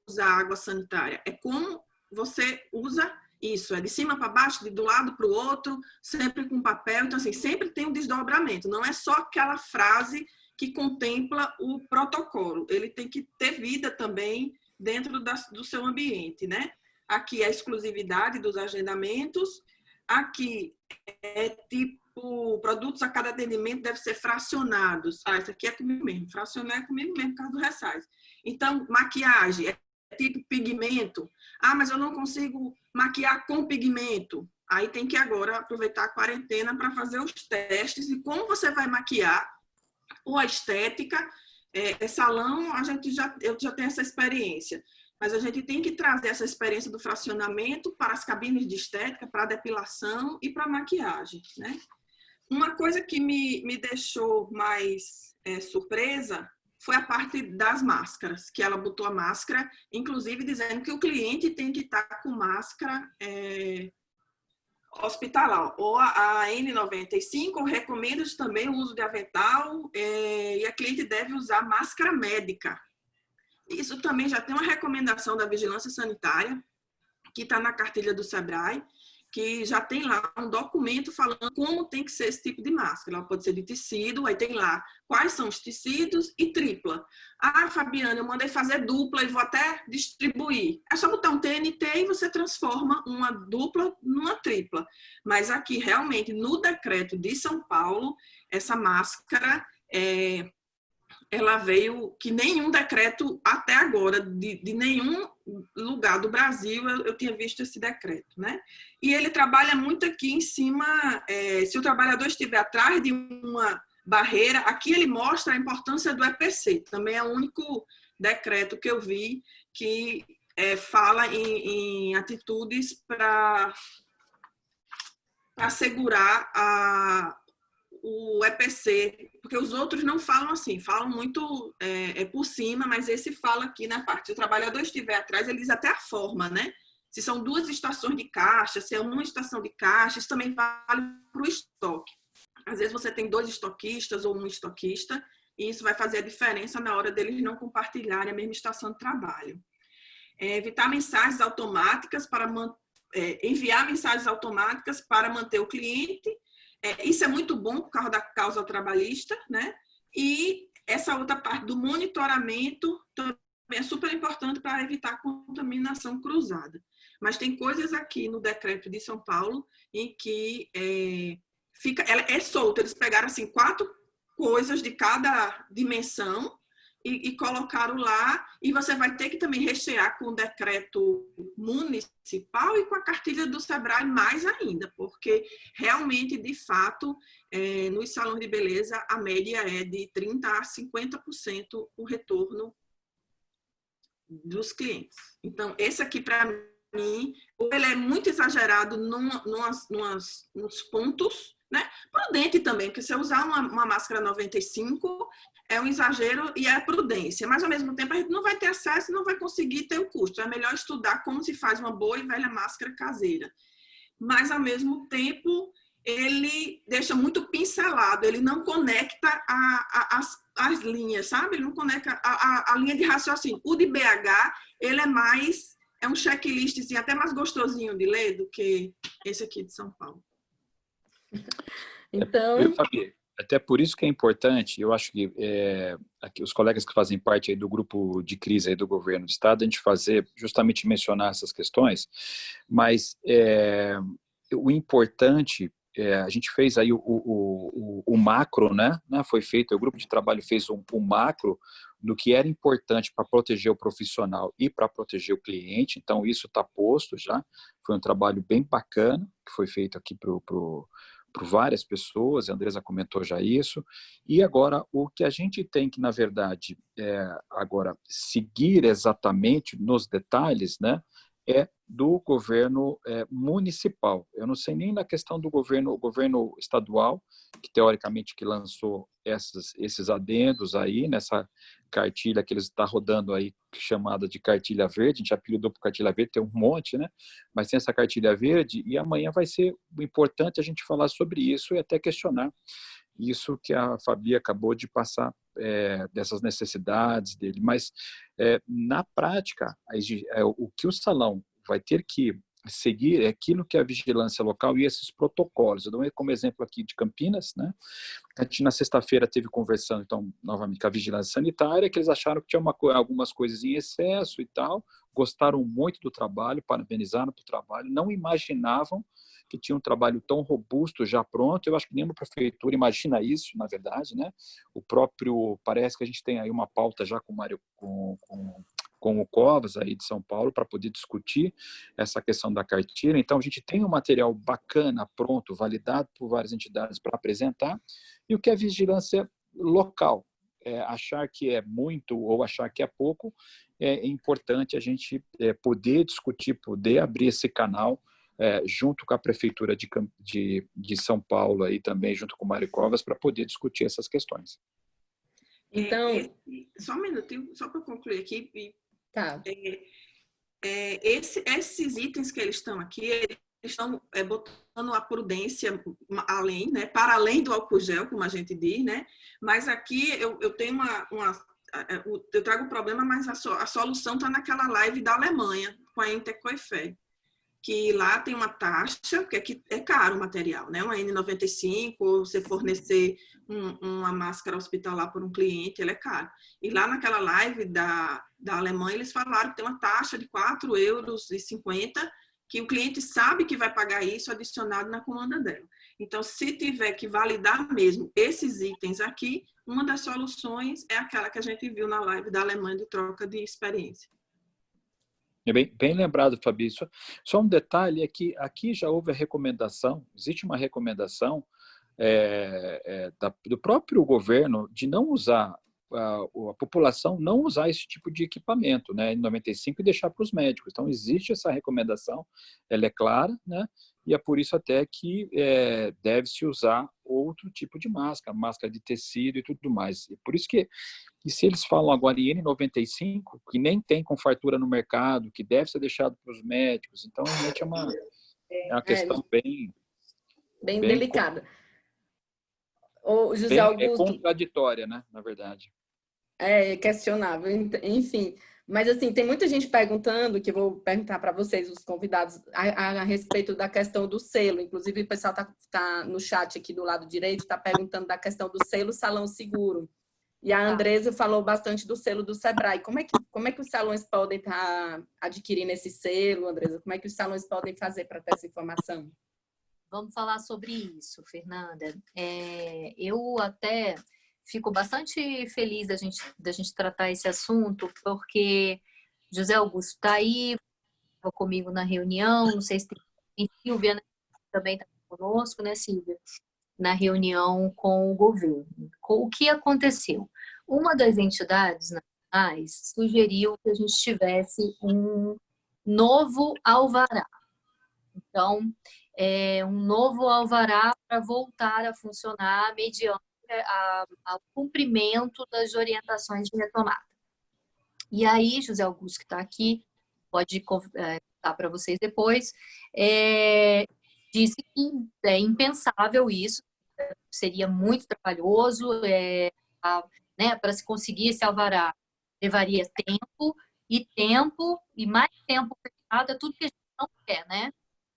usar água sanitária, é como você usa isso, é de cima para baixo, de um lado para o outro, sempre com papel. Então, assim, sempre tem um desdobramento, não é só aquela frase que contempla o protocolo, ele tem que ter vida também dentro do seu ambiente, né? Aqui é a exclusividade dos agendamentos, aqui é tipo, produtos a cada atendimento devem ser fracionados. Isso aqui é comigo mesmo, fracionar é comigo mesmo por causa do resize. Então, maquiagem é tipo pigmento. Mas eu não consigo maquiar com pigmento. Aí tem que agora aproveitar a quarentena para fazer os testes e como você vai maquiar ou a estética. Salão, eu já tenho essa experiência. Mas a gente tem que trazer essa experiência do fracionamento para as cabines de estética, para a depilação e para a maquiagem, né? Uma coisa que me deixou mais surpresa foi a parte das máscaras, que ela botou a máscara, inclusive dizendo que o cliente tem que estar com máscara hospitalar. Ou a N95 recomenda também o uso de avental e a cliente deve usar máscara médica. Isso também já tem uma recomendação da Vigilância Sanitária, que está na cartilha do Sebrae, que já tem lá um documento falando como tem que ser esse tipo de máscara. Ela pode ser de tecido, aí tem lá quais são os tecidos e tripla. Fabiana, eu mandei fazer dupla e vou até distribuir. É só botar um TNT e você transforma uma dupla numa tripla. Mas aqui, realmente, no decreto de São Paulo, essa máscara ela veio que nenhum decreto até agora, de nenhum lugar do Brasil, eu tinha visto esse decreto, né? E ele trabalha muito aqui em cima, se o trabalhador estiver atrás de uma barreira, aqui ele mostra a importância do EPC, também é o único decreto que eu vi que fala em atitudes para assegurar o EPC, porque os outros não falam assim, falam muito por cima, mas esse fala aqui na parte. Se o trabalhador estiver atrás, ele diz até a forma, né? Se são 2 estações de caixa, se é uma estação de caixa, isso também vale para o estoque. Às vezes você tem 2 estoquistas ou um estoquista, e isso vai fazer a diferença na hora deles não compartilharem a mesma estação de trabalho. Evitar mensagens automáticas enviar mensagens automáticas para manter o cliente. Isso é muito bom por causa da causa trabalhista, né? E essa outra parte do monitoramento também é super importante para evitar contaminação cruzada. Mas tem coisas aqui no decreto de São Paulo em que ela é solta. Eles pegaram assim 4 coisas de cada dimensão e colocaram lá, e você vai ter que também rechear com o decreto municipal e com a cartilha do Sebrae mais ainda, porque realmente, de fato, nos salões de beleza, a média é de 30% a 50% o retorno dos clientes. Então, esse aqui, para mim, ele é muito exagerado nos pontos, né? Prudente também, porque se eu usar uma máscara 95, é um exagero e é prudência. Mas, ao mesmo tempo, a gente não vai ter acesso e não vai conseguir ter o custo. É melhor estudar como se faz uma boa e velha máscara caseira. Mas, ao mesmo tempo, ele deixa muito pincelado. Ele não conecta as linhas, sabe? Ele não conecta a linha de raciocínio. O de BH, ele é um checklist assim, até mais gostosinho de ler do que esse aqui de São Paulo. Então, Fabi, até por isso que é importante, eu acho que aqui, os colegas que fazem parte aí do grupo de crise aí do governo do estado, a gente fazer, justamente mencionar essas questões, mas o importante, a gente fez aí o macro, né? Foi feito, o grupo de trabalho fez um macro do que era importante para proteger o profissional e para proteger o cliente, então isso está posto já, foi um trabalho bem bacana, que foi feito aqui por várias pessoas, a Andresa comentou já isso, e agora o que a gente tem que, na verdade, agora seguir exatamente nos detalhes, né, é do governo municipal. Eu não sei nem na questão do governo estadual, que teoricamente que lançou esses adendos aí, nessa cartilha que eles estão rodando aí, chamada de cartilha verde, a gente apelidou por cartilha verde, tem um monte, né? Mas tem essa cartilha verde, e amanhã vai ser importante a gente falar sobre isso e até questionar isso que a Fabi acabou de passar, dessas necessidades dele. Mas, na prática, o que o salão vai ter que seguir é aquilo que é a vigilância local e esses protocolos. Eu dou como exemplo aqui de Campinas, né? A gente na sexta-feira teve conversando, então, novamente, com a vigilância sanitária, que eles acharam que tinha algumas coisas em excesso e tal, gostaram muito do trabalho, parabenizaram pelo trabalho, não imaginavam que tinha um trabalho tão robusto já pronto. Eu acho que nenhuma prefeitura imagina isso, na verdade, né? Parece que a gente tem aí uma pauta já com o Covas aí de São Paulo para poder discutir essa questão da cartilha. Então, a gente tem um material bacana, pronto, validado por várias entidades para apresentar. E o que é vigilância local? Achar que é muito ou achar que é pouco, é importante a gente poder discutir, poder abrir esse canal junto com a Prefeitura de São Paulo, aí também, junto com o Mário Covas, para poder discutir essas questões. Então... só um minutinho, só para concluir aqui. Tá. Esses itens que eles estão aqui, eles estão botando a prudência além, né, para além do álcool gel, como a gente diz, né? Mas aqui eu tenho eu trago o problema, mas a solução está naquela live da Alemanha, com a Intercoife, que lá tem uma taxa, porque aqui é caro o material, né? Uma N95, ou você fornecer uma máscara hospitalar por um cliente, ele é caro. E lá naquela live da Alemanha, eles falaram que tem uma taxa de 4,50 €, que o cliente sabe que vai pagar isso adicionado na comanda dela. Então, se tiver que validar mesmo esses itens aqui, uma das soluções é aquela que a gente viu na live da Alemanha de troca de experiência. Bem lembrado, Fabi. Só um detalhe é que aqui já houve a recomendação, existe uma recomendação do próprio governo de não usar, a população não usar esse tipo de equipamento, né, N95, e deixar para os médicos. Então, existe essa recomendação, ela é clara, né, e é por isso até que deve-se usar outro tipo de máscara de tecido e tudo mais. E por isso que, e se eles falam agora em N95, que nem tem com fartura no mercado, que deve ser deixado para os médicos, então realmente é uma questão bem delicada. O José Augusto... É contraditória, né, na verdade. É questionável, enfim. Mas, assim, tem muita gente perguntando, que eu vou perguntar para vocês, os convidados, a respeito da questão do selo. Inclusive, o pessoal tá no chat aqui do lado direito, está perguntando da questão do selo Salão Seguro. E a Andresa falou bastante do selo do Sebrae. Como é que os salões podem estar adquirindo esse selo, Andresa? Como é que os salões podem fazer para ter essa informação? Vamos falar sobre isso, Fernanda. Eu até fico bastante feliz da gente tratar esse assunto, porque José Augusto está aí, estava comigo na reunião, não sei se tem Silvia, né? Também está conosco, né, Silvia? Na reunião com o governo. O que aconteceu? Uma das entidades nacionais sugeriu que a gente tivesse um novo alvará. Então, um novo alvará para voltar a funcionar mediante ao cumprimento das orientações de retomada. E aí, José Augusto, que está aqui, pode contar para vocês depois, disse que é impensável isso, seria muito trabalhoso, né, para se conseguir esse alvará, levaria tempo e mais tempo fechado, é tudo que a gente não quer, né?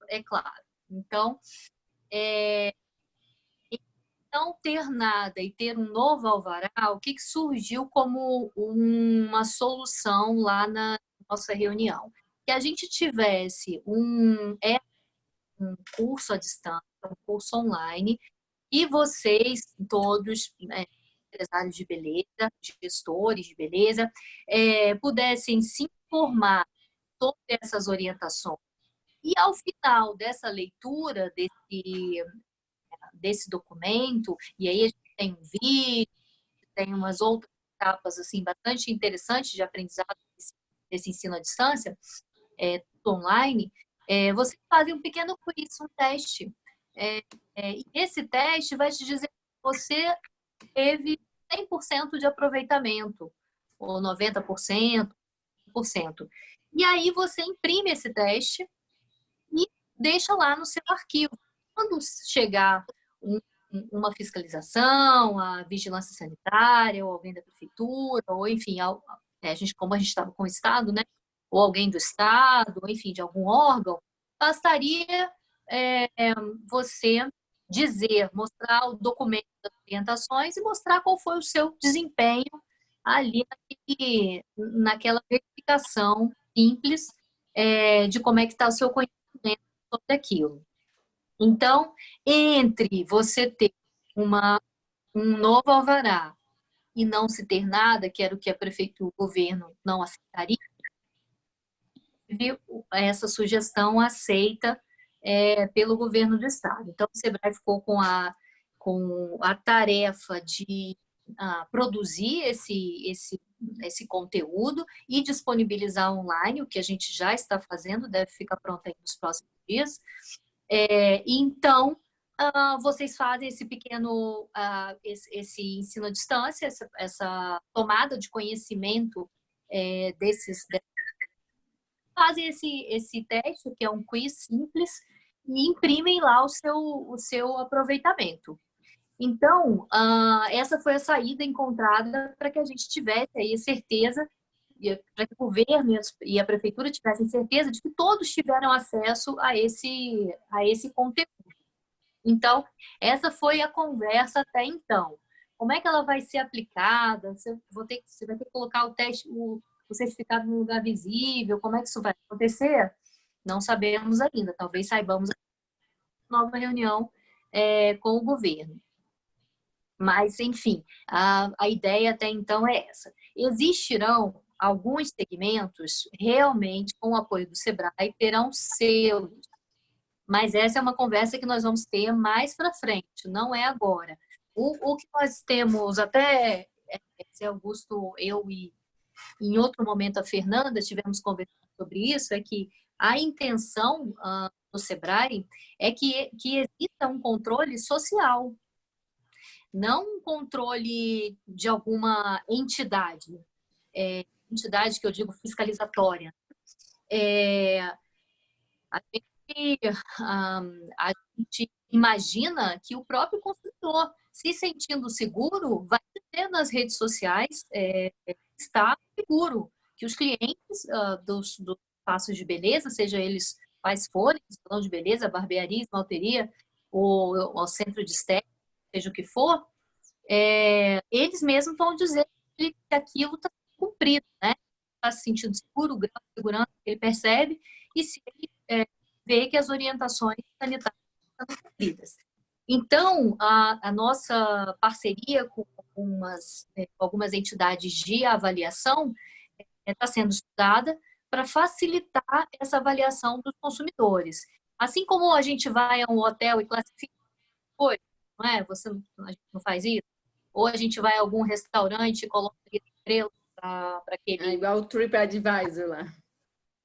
É claro. Então, não ter nada e ter um novo alvará, o que surgiu como uma solução lá na nossa reunião? Que a gente tivesse um curso à distância, um curso online, e vocês todos, empresários de beleza, gestores de beleza, pudessem se informar sobre essas orientações. E ao final dessa leitura desse documento, e aí a gente tem um vídeo, tem umas outras etapas assim, bastante interessantes de aprendizado desse ensino à distância, online, vocês fazem um pequeno quiz, um teste. E esse teste vai te dizer que você teve 100% de aproveitamento, ou 90%, 100%. E aí você imprime esse teste e deixa lá no seu arquivo. Quando chegar uma fiscalização, a vigilância sanitária, ou alguém da prefeitura, ou enfim, como a gente estava com o Estado, né? Ou alguém do Estado, ou enfim, de algum órgão, bastaria você dizer, mostrar o documento das orientações e mostrar qual foi o seu desempenho ali naquela verificação simples de como é que está o seu conhecimento sobre aquilo. Então, entre você ter um novo alvará e não se ter nada, que era o que a prefeitura, o governo não aceitaria, essa sugestão aceita pelo governo do estado. Então, o SEBRAE ficou com a tarefa de produzir esse conteúdo e disponibilizar online, o que a gente já está fazendo, deve ficar pronto aí nos próximos dias. Então, vocês fazem esse pequeno esse ensino à distância, essa tomada de conhecimento fazem esse teste, que é um quiz simples, e imprimem lá o seu aproveitamento. Então, essa foi a saída encontrada para que a gente tivesse aí certeza, para que o governo e a prefeitura tivessem certeza de que todos tiveram acesso a esse conteúdo. Então, essa foi a conversa até então. Como é que ela vai ser aplicada? Você vai ter que colocar o certificado no lugar visível? Como é que isso vai acontecer? Não sabemos ainda. Talvez saibamos na nova reunião com o governo. Mas, enfim, a ideia até então é essa. Existirão alguns segmentos realmente, com o apoio do SEBRAE, terão selos. Mas essa é uma conversa que nós vamos ter mais para frente, não é agora. O que nós temos, até Zé Augusto, eu e em outro momento a Fernanda tivemos conversando sobre isso, é que a intenção do SEBRAE é que exista um controle social, não um controle de alguma entidade, entidade que eu digo fiscalizatória. A gente imagina que o próprio consumidor, se sentindo seguro, vai ter nas redes sociais está seguro, que os clientes dos espaços de beleza, seja eles quais forem, salão de beleza, barbearia, esmalteria, ou centro de estética, seja o que for, eles mesmos vão dizer que aquilo está cumprido, né? Está se sentindo seguro, o grau de segurança que ele percebe, e se ele vê que as orientações sanitárias estão cumpridas. Então, a nossa parceria com algumas entidades de avaliação está sendo estudada para facilitar essa avaliação dos consumidores. Assim como a gente vai a um hotel e classifica, não é? A gente não faz isso? Ou a gente vai a algum restaurante e coloca estrelas para aquele... igual o TripAdvisor lá.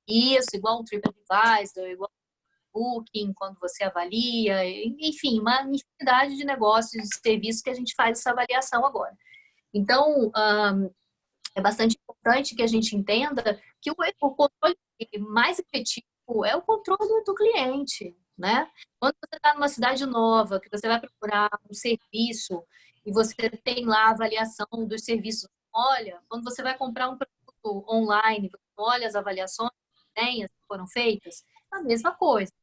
Isso, igual o TripAdvisor, igual Booking, quando você avalia, enfim, uma infinidade de negócios e serviços que a gente faz essa avaliação agora. Então, é bastante importante que a gente entenda que o controle mais efetivo é o controle do cliente, né? Quando você está numa cidade nova, que você vai procurar um serviço e você tem lá a avaliação dos serviços, olha, quando você vai comprar um produto online, você olha as avaliações que foram feitas, é a mesma coisa.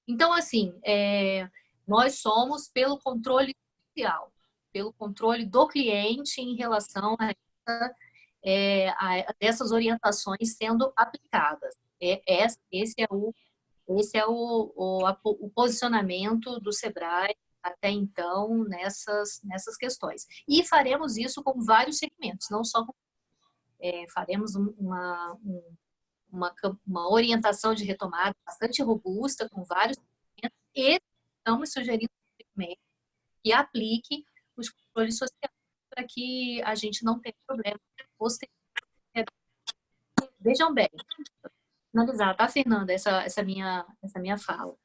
Então, assim, nós somos pelo controle social, pelo controle do cliente em relação a essas orientações sendo aplicadas. Esse é o posicionamento do SEBRAE até então nessas questões. E faremos isso com vários segmentos, não só faremos uma orientação de retomada bastante robusta, com vários segmentos, e estamos sugerindo que aplique os controles sociais para que a gente não tenha problema. Vejam bem, finalizar, tá, Fernanda, essa minha fala.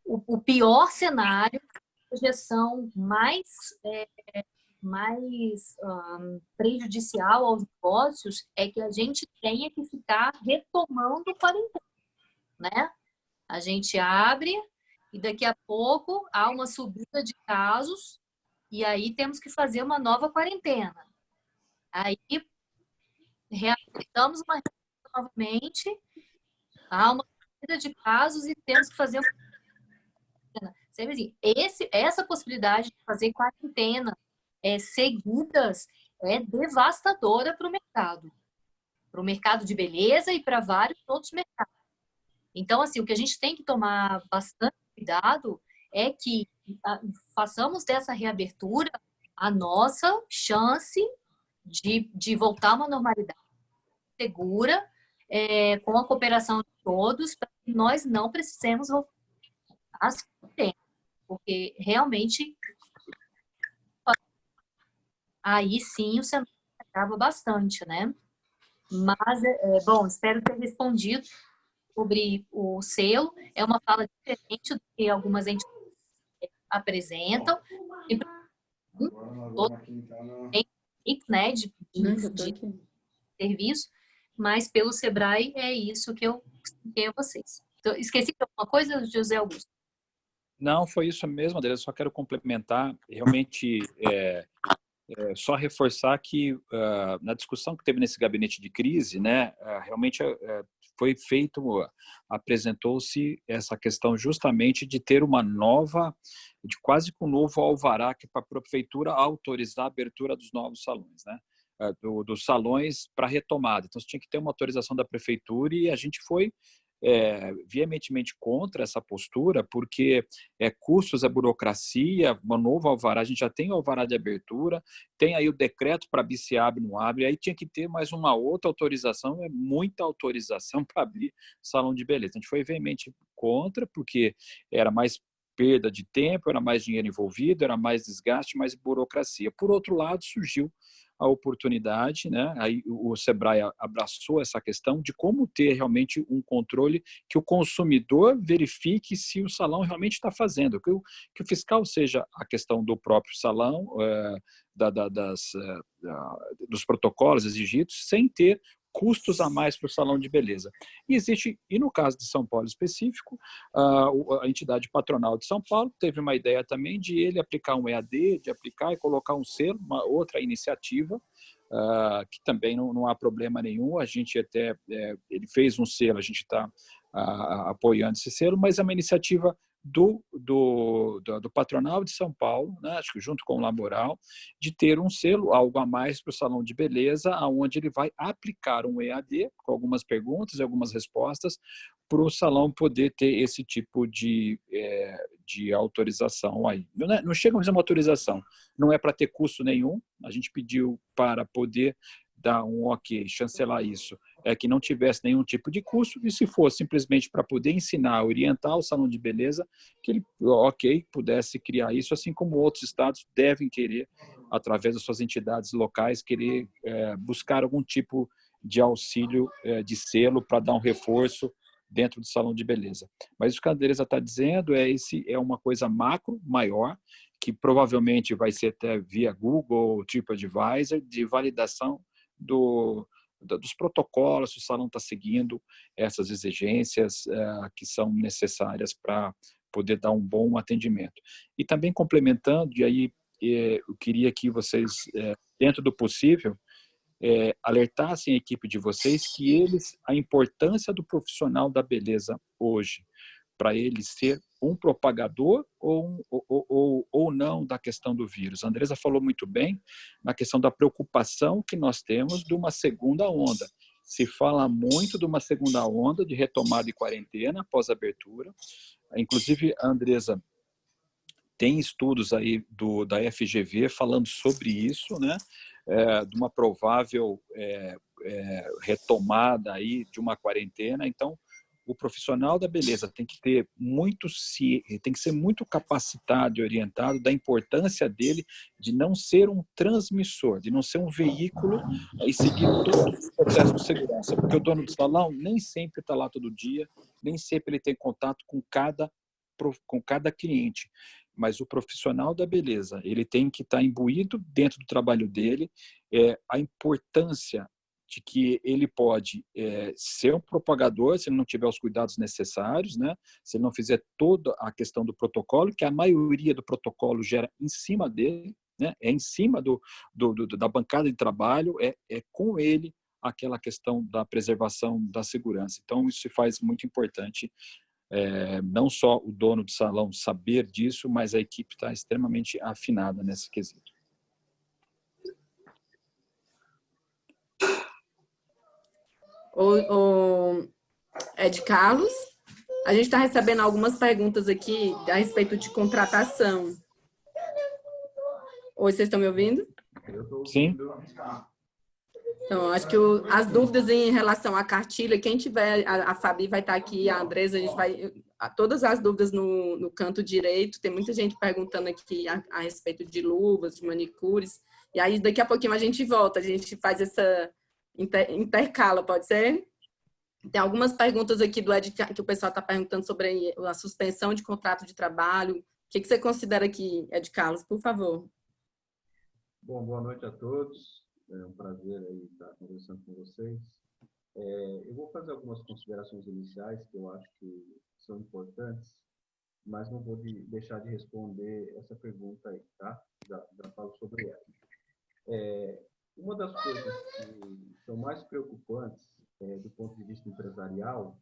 O pior cenário, a projeção mais prejudicial aos negócios é que a gente tenha que ficar retomando quarentena, né? A gente abre e daqui a pouco há uma subida de casos e aí temos que fazer uma nova quarentena. Aí realizamos uma quarentena novamente, há uma subida de casos e temos que fazer uma quarentena. Sempre assim, essa possibilidade de fazer quarentena seguidas é devastadora para o mercado de beleza e para vários outros mercados. Então, assim, o que a gente tem que tomar bastante cuidado é que façamos dessa reabertura a nossa chance de voltar a uma normalidade segura, com a cooperação de todos, para que nós não precisemos voltar às quarentenas, porque realmente aí sim o cenário acaba bastante, né? Mas, bom, espero ter respondido sobre o selo. É uma fala diferente do que algumas entidades apresentam. Né, de serviço, mas pelo Sebrae é isso que eu expliquei a vocês. Então, esqueci de alguma coisa, José Augusto? Não, foi isso mesmo, André. Eu só quero complementar. Realmente, só reforçar que na discussão que teve nesse gabinete de crise, né, realmente foi feito, apresentou-se essa questão justamente de ter uma nova, de quase com um novo alvará para a prefeitura autorizar a abertura dos novos salões, né, dos salões para retomada. Então, você tinha que ter uma autorização da prefeitura e a gente foi veementemente contra essa postura, porque custos, a burocracia, uma nova alvará, a gente já tem o alvará de abertura, tem aí o decreto para abrir se abre, não abre, aí tinha que ter mais uma outra autorização, muita autorização para abrir salão de beleza. A gente foi veemente contra, porque era mais perda de tempo, era mais dinheiro envolvido, era mais desgaste, mais burocracia. Por outro lado, surgiu a oportunidade, né? Aí o Sebrae abraçou essa questão de como ter realmente um controle que o consumidor verifique se o salão realmente está fazendo, que o fiscal seja a questão do próprio salão, dos protocolos exigidos, sem ter custos a mais para o salão de beleza. E no caso de São Paulo específico, a entidade patronal de São Paulo teve uma ideia também de ele aplicar um EAD, de aplicar e colocar um selo, uma outra iniciativa, que também não há problema nenhum. A gente até, ele fez um selo, a gente está apoiando esse selo, mas é uma iniciativa do Patronal de São Paulo, né, acho que junto com o Laboral, de ter um selo, algo a mais para o salão de beleza, onde ele vai aplicar um EAD, com algumas perguntas e algumas respostas, para o salão poder ter esse tipo de autorização aí. Não chega a fazer uma autorização, não é para ter custo nenhum, a gente pediu para poder dar um ok, chancelar isso, que não tivesse nenhum tipo de custo, e se fosse simplesmente para poder ensinar, orientar o salão de beleza, que ele, pudesse criar isso, assim como outros estados devem querer, através das suas entidades locais, querer buscar algum tipo de auxílio de selo para dar um reforço dentro do salão de beleza. Mas o que a Andresa está dizendo é uma coisa macro, maior, que provavelmente vai ser até via Google, TripAdvisor, de validação dos protocolos, se o salão está seguindo essas exigências que são necessárias para poder dar um bom atendimento. E também complementando, e aí eu queria que vocês, dentro do possível, alertassem a equipe de vocês que a importância do profissional da beleza hoje, para ele ser um propagador ou não da questão do vírus. A Andresa falou muito bem na questão da preocupação que nós temos de uma segunda onda. Se fala muito de uma segunda onda de retomada e quarentena após a abertura. Inclusive, a Andresa tem estudos aí da FGV falando sobre isso, né? De uma provável retomada aí de uma quarentena. Então, o profissional da beleza tem que ter tem que ser muito capacitado e orientado da importância dele de não ser um transmissor, de não ser um veículo e seguir todo o processo de segurança, porque o dono do salão nem sempre está lá todo dia, nem sempre ele tem contato com cada cliente, mas o profissional da beleza, ele tem que estar imbuído dentro do trabalho dele, a importância de que ele pode ser um propagador se ele não tiver os cuidados necessários, né? Se ele não fizer toda a questão do protocolo, que a maioria do protocolo gera em cima dele, né? É em cima da bancada de trabalho, é com ele aquela questão da preservação da segurança. Então, isso se faz muito importante, não só o dono do salão saber disso, mas a equipe está extremamente afinada nesse quesito. O Ed Carlos, a gente está recebendo algumas perguntas aqui a respeito de contratação. Oi, vocês estão me ouvindo? Sim. Então, acho que as dúvidas em relação à cartilha, quem tiver, a Fabi vai estar aqui, a Andresa, a gente vai... Todas as dúvidas no canto direito, tem muita gente perguntando aqui a respeito de luvas, de manicures, e aí daqui a pouquinho a gente volta, a gente faz essa intercala, pode ser? Tem algumas perguntas aqui do Ed, que o pessoal está perguntando sobre a suspensão de contrato de trabalho. O que você considera aqui, Ed Carlos, por favor? Bom, boa noite a todos. É um prazer aí estar conversando com vocês. Eu vou fazer algumas considerações iniciais que eu acho que são importantes, mas não vou deixar de responder essa pergunta aí, tá? Já falo sobre ela. Uma das coisas que são mais preocupantes do ponto de vista empresarial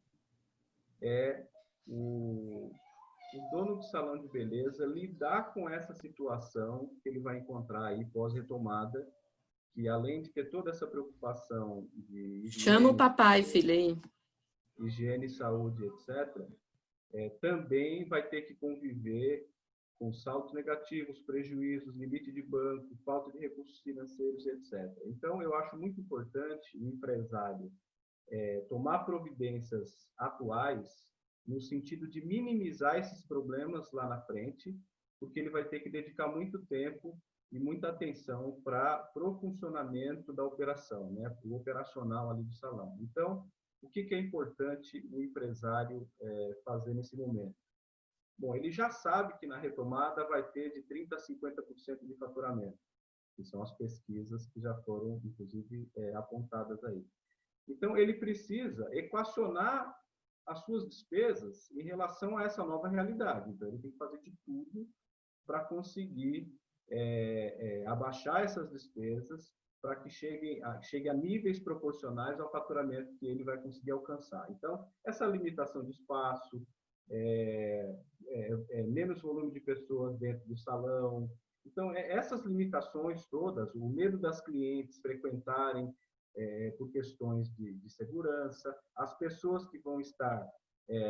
é o dono de salão de beleza lidar com essa situação que ele vai encontrar aí pós-retomada, que além de ter toda essa preocupação de higiene, chama o papai, filha aí. Higiene, saúde, etc., também vai ter que conviver com saldos negativos, prejuízos, limite de banco, falta de recursos financeiros, etc. Então, eu acho muito importante o empresário tomar providências atuais no sentido de minimizar esses problemas lá na frente, porque ele vai ter que dedicar muito tempo e muita atenção para o funcionamento da operação, né? Para o operacional ali do salão. Então, o que é importante o empresário fazer nesse momento? Bom, ele já sabe que na retomada vai ter de 30% a 50% de faturamento, que são as pesquisas que já foram, inclusive, apontadas aí. Então, ele precisa equacionar as suas despesas em relação a essa nova realidade. Então, ele tem que fazer de tudo para conseguir abaixar essas despesas para que chegue a níveis proporcionais ao faturamento que ele vai conseguir alcançar. Então, essa limitação de espaço, menos volume de pessoas dentro do salão. Então, essas limitações todas, o medo das clientes frequentarem por questões de segurança, as pessoas que vão estar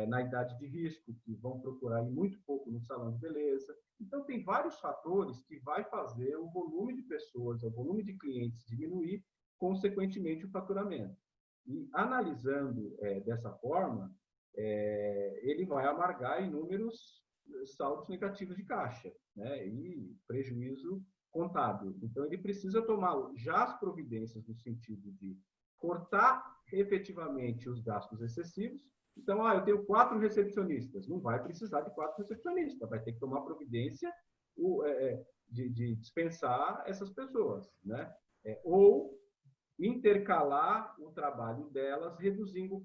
na idade de risco, que vão procurar ir muito pouco no salão de beleza. Então, tem vários fatores que vai fazer o volume de pessoas, o volume de clientes diminuir, consequentemente o faturamento. E analisando dessa forma, ele vai amargar inúmeros saldos negativos de caixa, né? E prejuízo contábil. Então, ele precisa tomar já as providências no sentido de cortar efetivamente os gastos excessivos. Então, eu tenho 4 recepcionistas. Não vai precisar de 4 recepcionistas. Vai ter que tomar providência de dispensar essas pessoas, né? Ou intercalar o trabalho delas, reduzindo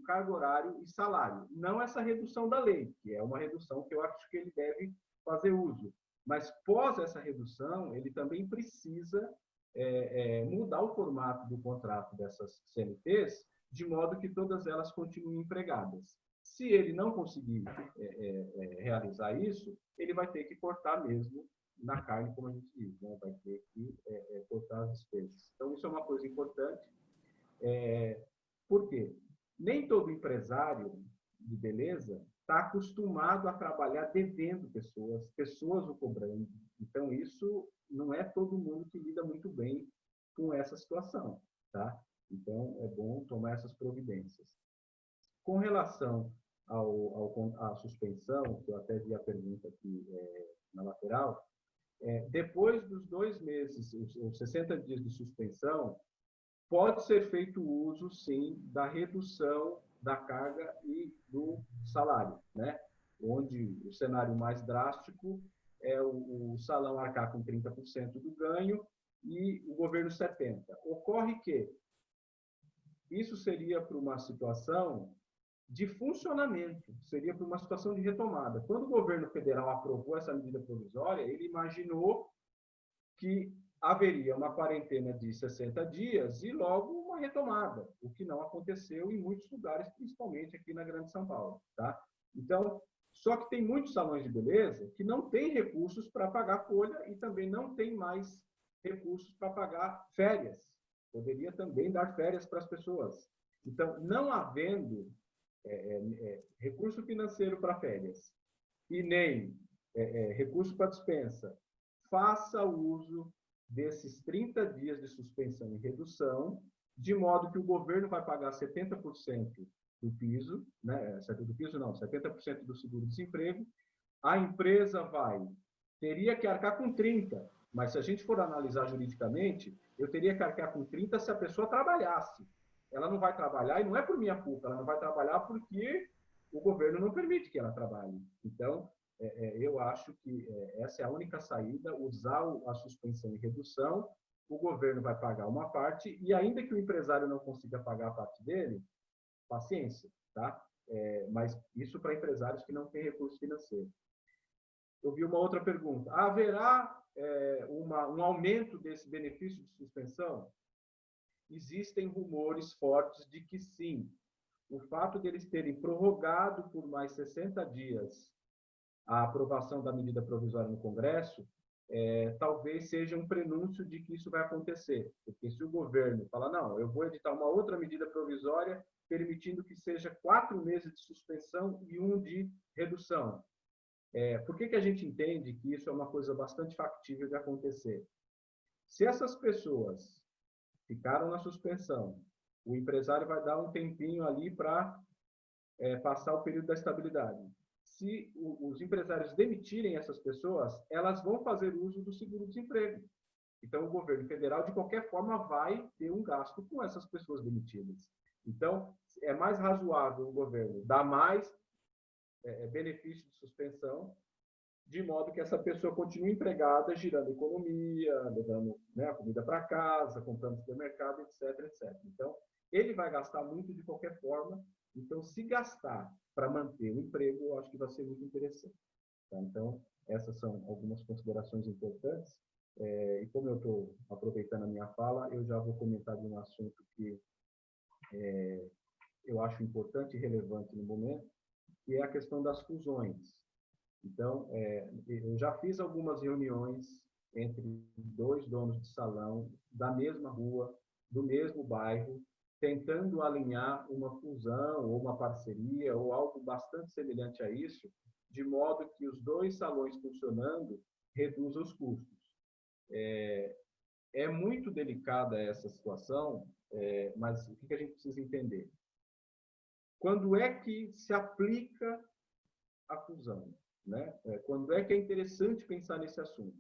carga horário e salário. Não essa redução da lei, que é uma redução que eu acho que ele deve fazer uso. Mas, pós essa redução, ele também precisa mudar o formato do contrato dessas CLTs, de modo que todas elas continuem empregadas. Se ele não conseguir realizar isso, ele vai ter que cortar mesmo na carne, como a gente diz, né? Vai ter que cortar as despesas. Então, isso é uma coisa importante. Por quê? Nem todo empresário de beleza está acostumado a trabalhar devendo pessoas o cobrando. Então, isso não é todo mundo que lida muito bem com essa situação, tá? Então, é bom tomar essas providências. Com relação à suspensão, que eu até vi a pergunta aqui na lateral, depois dos 2 meses, os 60 dias de suspensão, pode ser feito uso, sim, da redução da carga e do salário, né? Onde o cenário mais drástico é o salão arcar com 30% do ganho e o governo 70%. Ocorre que isso seria para uma situação de funcionamento, seria para uma situação de retomada. Quando o governo federal aprovou essa medida provisória, ele imaginou que haveria uma quarentena de 60 dias e logo uma retomada, o que não aconteceu em muitos lugares, principalmente aqui na Grande São Paulo, tá? Então, só que tem muitos salões de beleza que não têm recursos para pagar folha e também não tem mais recursos para pagar férias. Poderia também dar férias para as pessoas. Então, não havendo recurso financeiro para férias e nem recurso para dispensa, faça uso desses 30 dias de suspensão e redução, de modo que o governo vai pagar 70% do piso, né? Do piso não, 70% do seguro-desemprego, a empresa teria que arcar com 30%, mas se a gente for analisar juridicamente, eu teria que arcar com 30% se a pessoa trabalhasse. Ela não vai trabalhar, e não é por minha culpa, ela não vai trabalhar porque o governo não permite que ela trabalhe. Então, eu acho que essa é a única saída, usar a suspensão e redução, o governo vai pagar uma parte, e ainda que o empresário não consiga pagar a parte dele, paciência, tá? Mas isso para empresários que não têm recurso financeiro. Eu vi uma outra pergunta. Haverá um aumento desse benefício de suspensão? Existem rumores fortes de que sim. O fato deles terem prorrogado por mais 60 dias a aprovação da medida provisória no Congresso, talvez seja um prenúncio de que isso vai acontecer. Porque se o governo falar, não, eu vou editar uma outra medida provisória permitindo que seja 4 meses de suspensão e 1 de redução. Por que a gente entende que isso é uma coisa bastante factível de acontecer? Se essas pessoas ficaram na suspensão, o empresário vai dar um tempinho ali para passar o período da estabilidade. Se os empresários demitirem essas pessoas, elas vão fazer uso do seguro-desemprego. Então, o governo federal, de qualquer forma, vai ter um gasto com essas pessoas demitidas. Então, é mais razoável o governo dar mais benefício de suspensão, de modo que essa pessoa continue empregada, girando economia, levando a comida para casa, comprando supermercado, etc, etc. Então, ele vai gastar muito de qualquer forma. Então, se gastar para manter o emprego, eu acho que vai ser muito interessante. Tá? Então, essas são algumas considerações importantes. E como eu estou aproveitando a minha fala, eu já vou comentar de um assunto que eu acho importante e relevante no momento, que é a questão das fusões. Então, eu já fiz algumas reuniões entre 2 donos de salão da mesma rua, do mesmo bairro, tentando alinhar uma fusão ou uma parceria ou algo bastante semelhante a isso, de modo que os 2 salões funcionando reduzam os custos. É muito delicada essa situação, mas o que a gente precisa entender? Quando é que se aplica a fusão? Né? Quando é que é interessante pensar nesse assunto?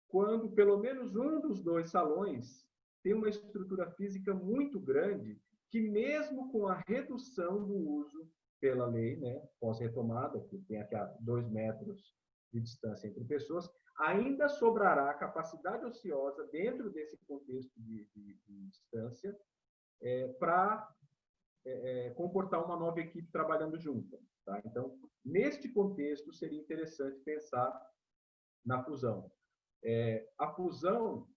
Quando pelo menos um dos 2 salões tem uma estrutura física muito grande que, mesmo com a redução do uso pela lei, né, pós-retomada, que tem aqui a 2 metros de distância entre pessoas, ainda sobrará capacidade ociosa dentro desse contexto de distância para comportar uma nova equipe trabalhando junta. Tá? Então, neste contexto, seria interessante pensar na fusão. A fusão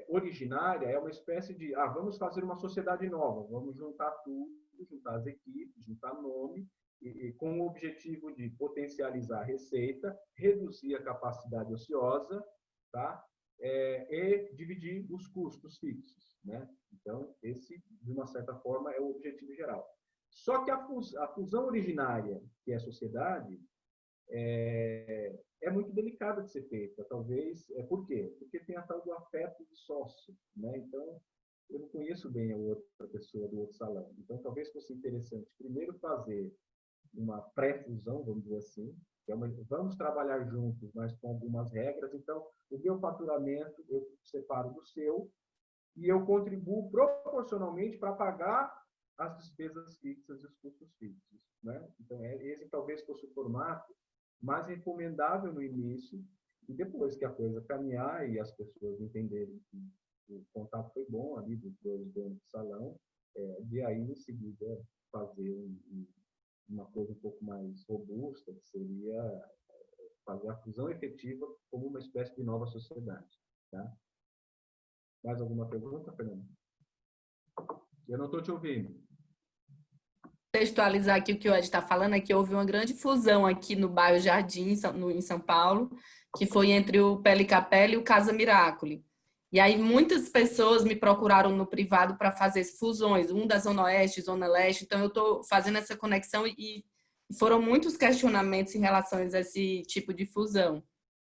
originária é uma espécie de, vamos fazer uma sociedade nova, vamos juntar tudo, juntar as equipes, juntar nome, e com o objetivo de potencializar a receita, reduzir a capacidade ociosa, tá? E dividir os custos fixos. Né? Então, esse, de uma certa forma, é o objetivo geral. Só que a fusão originária, que é a sociedade, é muito delicada de ser feita. Talvez, por quê? Porque tem a tal do afeto de sócio. Né? Então, eu não conheço bem a outra pessoa do outro salão. Então, talvez fosse interessante primeiro fazer uma pré-fusão, vamos dizer assim, vamos trabalhar juntos, mas com algumas regras. Então, o meu faturamento eu separo do seu e eu contribuo proporcionalmente para pagar as despesas fixas e os custos fixos, né? Então, esse talvez fosse o formato mais recomendável no início, e depois que a coisa caminhar e as pessoas entenderem que o contato foi bom ali dos dois donos do salão, de aí, em seguida, fazer uma coisa um pouco mais robusta, que seria fazer a fusão efetiva como uma espécie de nova sociedade. Tá? Mais alguma pergunta, Fernando? Eu não estou te ouvindo. Contextualizar aqui o que o Ed está falando é que houve uma grande fusão aqui no bairro Jardim, em São Paulo, que foi entre o Pele Capelli e o Casa Miracoli. E aí muitas pessoas me procuraram no privado para fazer fusões, um da Zona Oeste, Zona Leste, então eu estou fazendo essa conexão e foram muitos questionamentos em relação a esse tipo de fusão.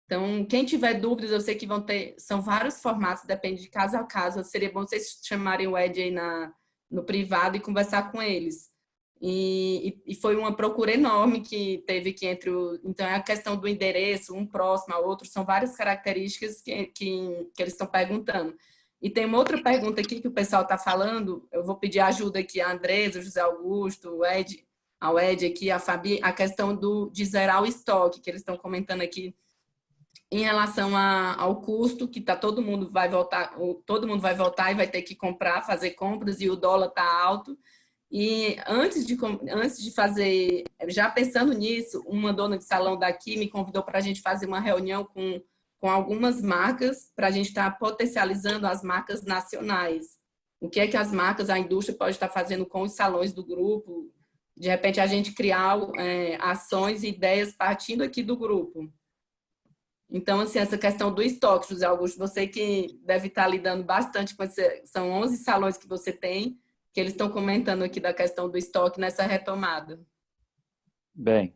Então, quem tiver dúvidas, eu sei que vão ter, são vários formatos, depende de caso a caso, seria bom vocês chamarem o Ed aí no privado e conversar com eles. E foi uma procura enorme que teve aqui então é a questão do endereço, um próximo ao outro, são várias características que eles estão perguntando. E tem uma outra pergunta aqui que o pessoal está falando, eu vou pedir ajuda aqui a Andresa, o José Augusto, ao Ed aqui, a Fabi, a questão de zerar o estoque, que eles estão comentando aqui em relação ao custo, que todo mundo vai voltar e vai ter que comprar, fazer compras, e o dólar está alto. E antes de fazer, já pensando nisso, uma dona de salão daqui me convidou para a gente fazer uma reunião com algumas marcas, para a gente estar potencializando as marcas nacionais. O que é que as marcas, a indústria pode estar fazendo com os salões do grupo? De repente, a gente criar ações e ideias partindo aqui do grupo. Então, assim, essa questão do estoque, José Augusto, você que deve estar lidando bastante com são 11 salões que você tem, que eles estão comentando aqui da questão do estoque nessa retomada. Bem,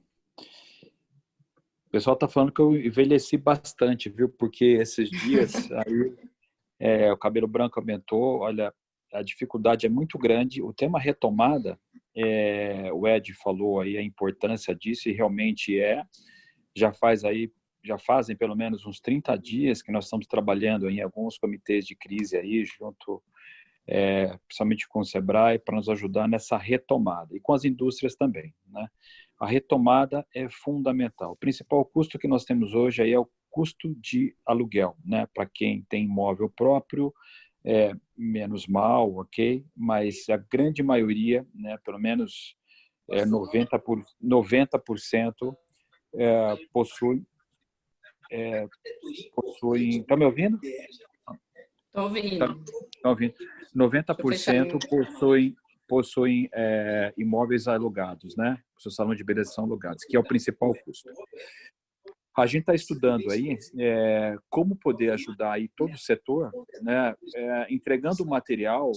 o pessoal está falando que eu envelheci bastante, viu? Porque esses dias aí o cabelo branco aumentou, olha, a dificuldade é muito grande. O tema retomada, o Ed falou aí a importância disso, e realmente já fazem pelo menos uns 30 dias que nós estamos trabalhando em alguns comitês de crise aí, junto principalmente com o Sebrae, para nos ajudar nessa retomada, e com as indústrias também, né? A retomada é fundamental. O principal custo que nós temos hoje aí é o custo de aluguel, né? Para quem tem imóvel próprio, menos mal, ok? Mas a grande maioria, né, pelo menos 90% possui. Estão me ouvindo? Estou ouvindo. Estão ouvindo? 90% possuem imóveis alugados, né? O seu salão de beleza são alugados, que é o principal custo. A gente está estudando aí como poder ajudar aí todo o setor, né? Entregando material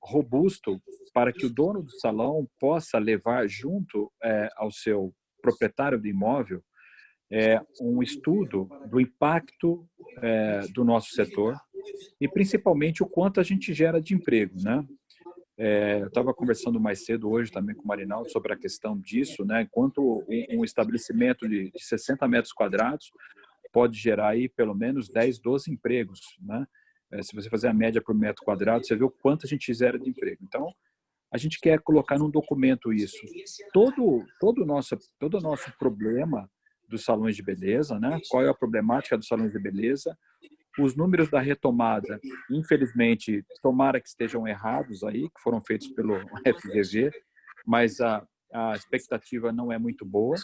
robusto para que o dono do salão possa levar junto ao seu proprietário do imóvel um estudo do impacto do nosso setor e principalmente o quanto a gente gera de emprego, né? Eu estava conversando mais cedo hoje também com o Marinaldo sobre a questão disso, né? Enquanto um estabelecimento de 60 metros quadrados pode gerar aí pelo menos 10, 12 empregos, né? Se você fazer a média por metro quadrado, você vê o quanto a gente gera de emprego. Então, a gente quer colocar num documento isso. Todo o nosso problema dos salões de beleza, né? Qual é a problemática dos salões de beleza? Os números da retomada, infelizmente, tomara que estejam errados aí, que foram feitos pelo FGV, mas a expectativa não é muito boa.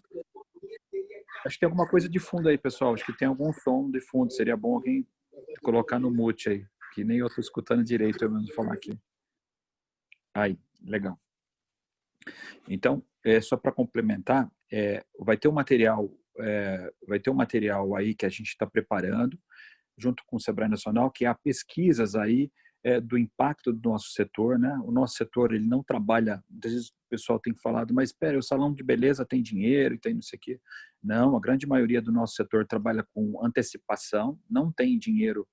Acho que tem alguma coisa de fundo aí, pessoal. Acho que tem algum som de fundo. Seria bom alguém colocar no mute aí, que nem eu estou escutando direito, eu mesmo falar aqui. Aí, legal. Então, só para complementar, vai ter um material aí que a gente está preparando, junto com o Sebrae Nacional, que há pesquisas aí do impacto do nosso setor, né? O nosso setor, ele não trabalha, muitas vezes o pessoal tem falado, mas espera, o salão de beleza tem dinheiro e tem não sei o quê. Não, a grande maioria do nosso setor trabalha com antecipação, não tem dinheiro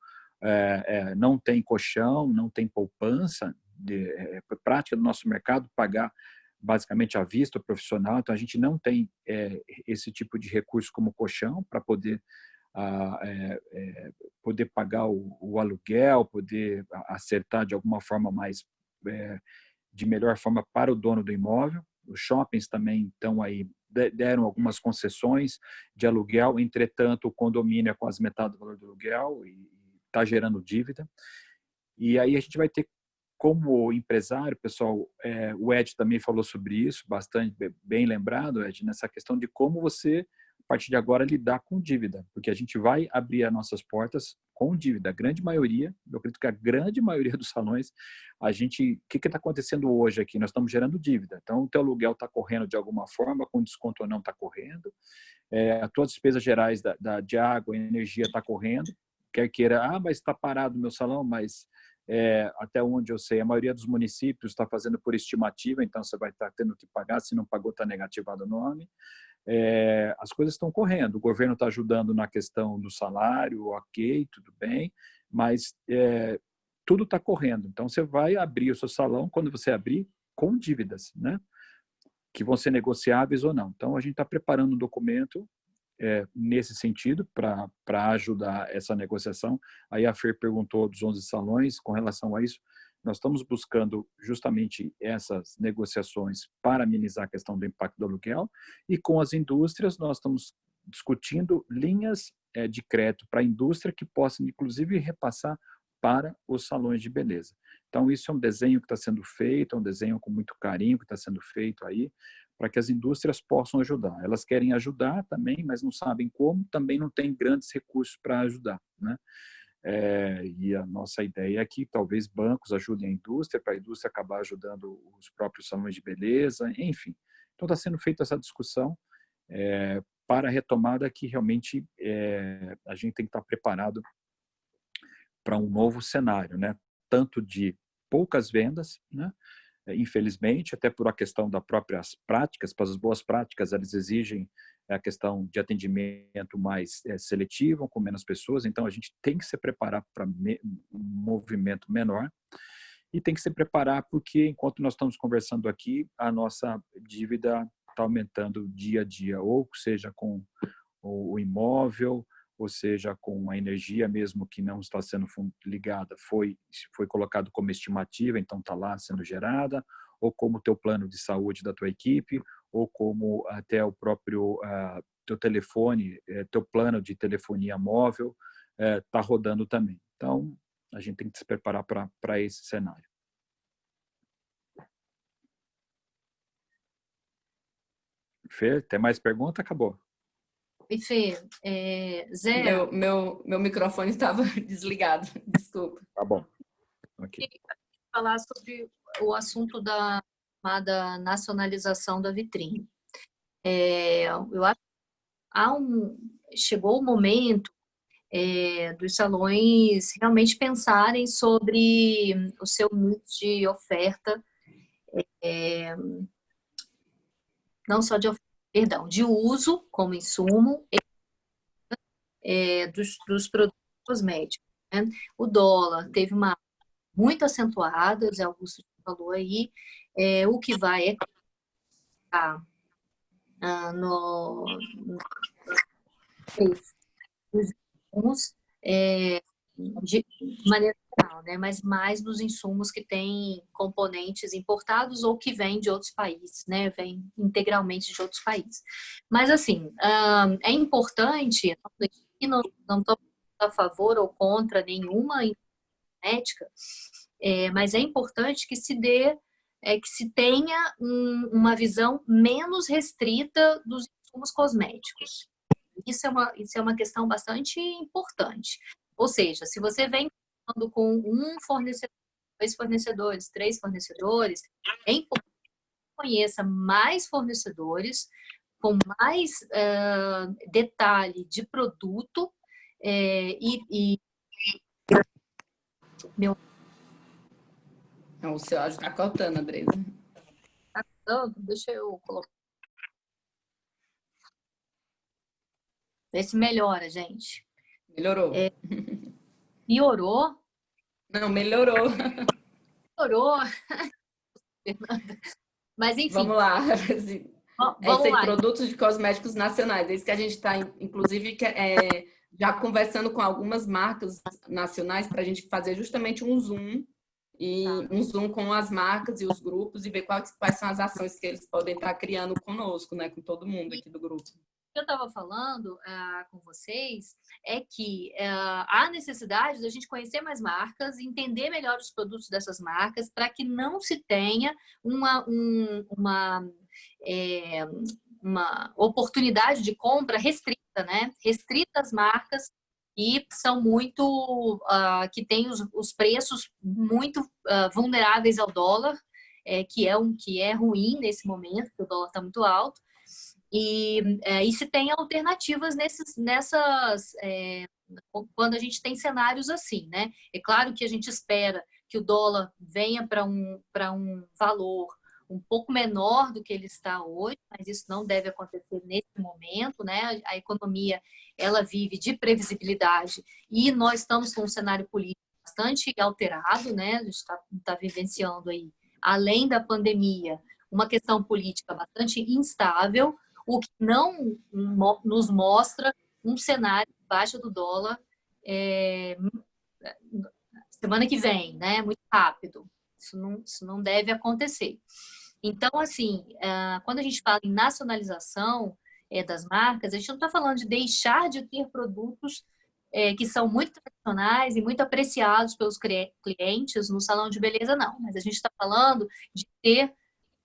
não tem colchão, não tem poupança, prática do nosso mercado pagar basicamente à vista o profissional, então a gente não tem esse tipo de recurso como colchão para poder poder pagar o aluguel, poder acertar de alguma forma mais de melhor forma para o dono do imóvel. Os shoppings também estão aí, deram algumas concessões de aluguel, entretanto o condomínio é quase metade do valor do aluguel e está gerando dívida. E aí a gente vai ter, como empresário, pessoal, o Ed também falou sobre isso, bastante bem lembrado, Ed, nessa questão de como você, a partir de agora, lidar com dívida, porque a gente vai abrir as nossas portas com dívida. A grande maioria, eu acredito que a grande maioria dos salões, o que está acontecendo hoje aqui? Nós estamos gerando dívida. Então, o teu aluguel está correndo de alguma forma, com desconto ou não está correndo, as tuas despesas gerais de água e energia está correndo, quer queira, mas está parado o meu salão, mas até onde eu sei, a maioria dos municípios está fazendo por estimativa, então você vai estar tendo que pagar, se não pagou, está negativado o nome. As coisas estão correndo, o governo está ajudando na questão do salário, ok, tudo bem, mas tudo está correndo. Então, você vai abrir o seu salão, quando você abrir, com dívidas, né? Que vão ser negociáveis ou não. Então, a gente está preparando um documento nesse sentido, para ajudar essa negociação. Aí a Fer perguntou dos 11 salões, com relação a isso, nós estamos buscando justamente essas negociações para amenizar a questão do impacto do aluguel, e com as indústrias nós estamos discutindo linhas de crédito para a indústria que possam, inclusive, repassar para os salões de beleza. Então, isso é um desenho que está sendo feito, é um desenho com muito carinho que está sendo feito aí, para que as indústrias possam ajudar. Elas querem ajudar também, mas não sabem como, também não tem grandes recursos para ajudar, né? E a nossa ideia é que talvez bancos ajudem a indústria, para a indústria acabar ajudando os próprios salões de beleza, enfim. Então, está sendo feita essa discussão para a retomada que realmente a gente tem que estar preparado para um novo cenário, né? Tanto de poucas vendas, né? Infelizmente, até por a questão das próprias práticas, para as boas práticas, elas exigem a questão de atendimento mais seletivo, com menos pessoas, então a gente tem que se preparar para um movimento menor e tem que se preparar porque, enquanto nós estamos conversando aqui, a nossa dívida está aumentando dia a dia, ou seja, com o imóvel, ou seja, com a energia mesmo que não está sendo ligada, foi colocado como estimativa, então está lá sendo gerada, ou como o teu plano de saúde da tua equipe, ou como até o próprio teu telefone, teu plano de telefonia móvel está rodando também. Então, a gente tem que se preparar para esse cenário. Fê, tem mais pergunta? Acabou. E Fê, Zé... Meu microfone estava desligado, desculpa. Tá bom. Okay. Falar sobre o assunto da chamada nacionalização da vitrine. Eu acho que chegou o momento dos salões realmente pensarem sobre o seu mix de oferta, não só de oferta, perdão, de uso como insumo dos produtos cosméticos, né? O dólar teve uma muito acentuada, o Zé Augusto falou aí, o que vai nos insumos de maneira geral, né? Mas mais nos insumos que têm componentes importados ou que vêm de outros países, né? Vêm integralmente de outros países. Mas, assim, é importante, não estou a favor ou contra nenhuma ética, mas é importante que se tenha uma visão menos restrita dos insumos cosméticos. Isso é uma questão bastante importante. Ou seja, se você vem falando com um fornecedor, 2 fornecedores, 3 fornecedores, é importante que conheça mais fornecedores com mais detalhe de produto O seu áudio está cortando, Andresa. Tá cortando? Deixa eu colocar. Vê se melhora, gente. Melhorou. Piorou? Não, melhorou. Piorou. Fernanda. Mas, enfim. Vamos lá. Vamos lá. Produtos de cosméticos nacionais. É isso que a gente está, inclusive, já conversando com algumas marcas nacionais para a gente fazer justamente um zoom com as marcas e os grupos e ver quais são as ações que eles podem estar criando conosco, né, com todo mundo aqui do grupo. O que eu estava falando com vocês é que há necessidade da gente conhecer mais marcas, entender melhor os produtos dessas marcas, para que não se tenha uma oportunidade de compra restrita, né? Restrita às marcas e são muito que têm os preços muito vulneráveis ao dólar, que é ruim nesse momento, porque o dólar está muito alto. E se tem alternativas quando a gente tem cenários assim, né? É claro que a gente espera que o dólar venha para um valor um pouco menor do que ele está hoje, mas isso não deve acontecer nesse momento, né? A economia, ela vive de previsibilidade e nós estamos com um cenário político bastante alterado, né? A gente está vivenciando aí, além da pandemia, uma questão política bastante instável, o que não nos mostra um cenário de baixa do dólar semana que vem, né? Muito rápido. Isso não deve acontecer. Então, assim, quando a gente fala em nacionalização das marcas, a gente não está falando de deixar de ter produtos que são muito tradicionais e muito apreciados pelos clientes no salão de beleza, não. Mas a gente está falando de ter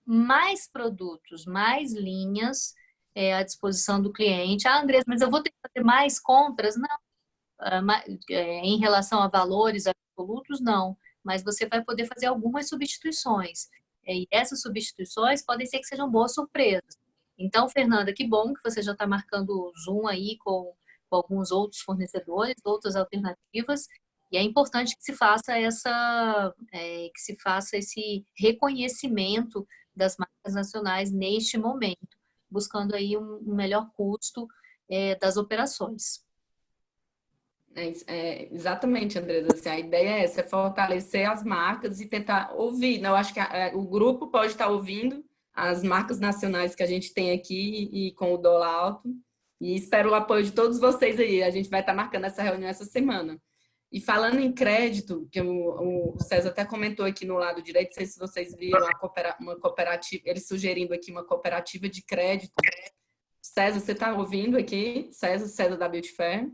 mais produtos, mais linhas à disposição do cliente. Ah, Andressa, mas eu vou ter que fazer mais compras? Não. Em relação a valores absolutos, não. Mas você vai poder fazer algumas substituições. E essas substituições podem ser que sejam boas surpresas. Então, Fernanda, que bom que você já está marcando o Zoom aí com alguns outros fornecedores, outras alternativas. E é importante que se faça esse reconhecimento das marcas nacionais neste momento, buscando aí um melhor custo das operações. Exatamente, Andresa. Assim, a ideia é essa, é fortalecer as marcas e tentar ouvir. Eu acho que o grupo pode estar ouvindo as marcas nacionais que a gente tem aqui e com o dólar alto. E espero o apoio de todos vocês aí. A gente vai estar marcando essa reunião essa semana. E falando em crédito, que o César até comentou aqui no lado direito, não sei se vocês viram uma cooperativa, ele sugerindo aqui uma cooperativa de crédito. César, você está ouvindo aqui? César da Beauty Fair.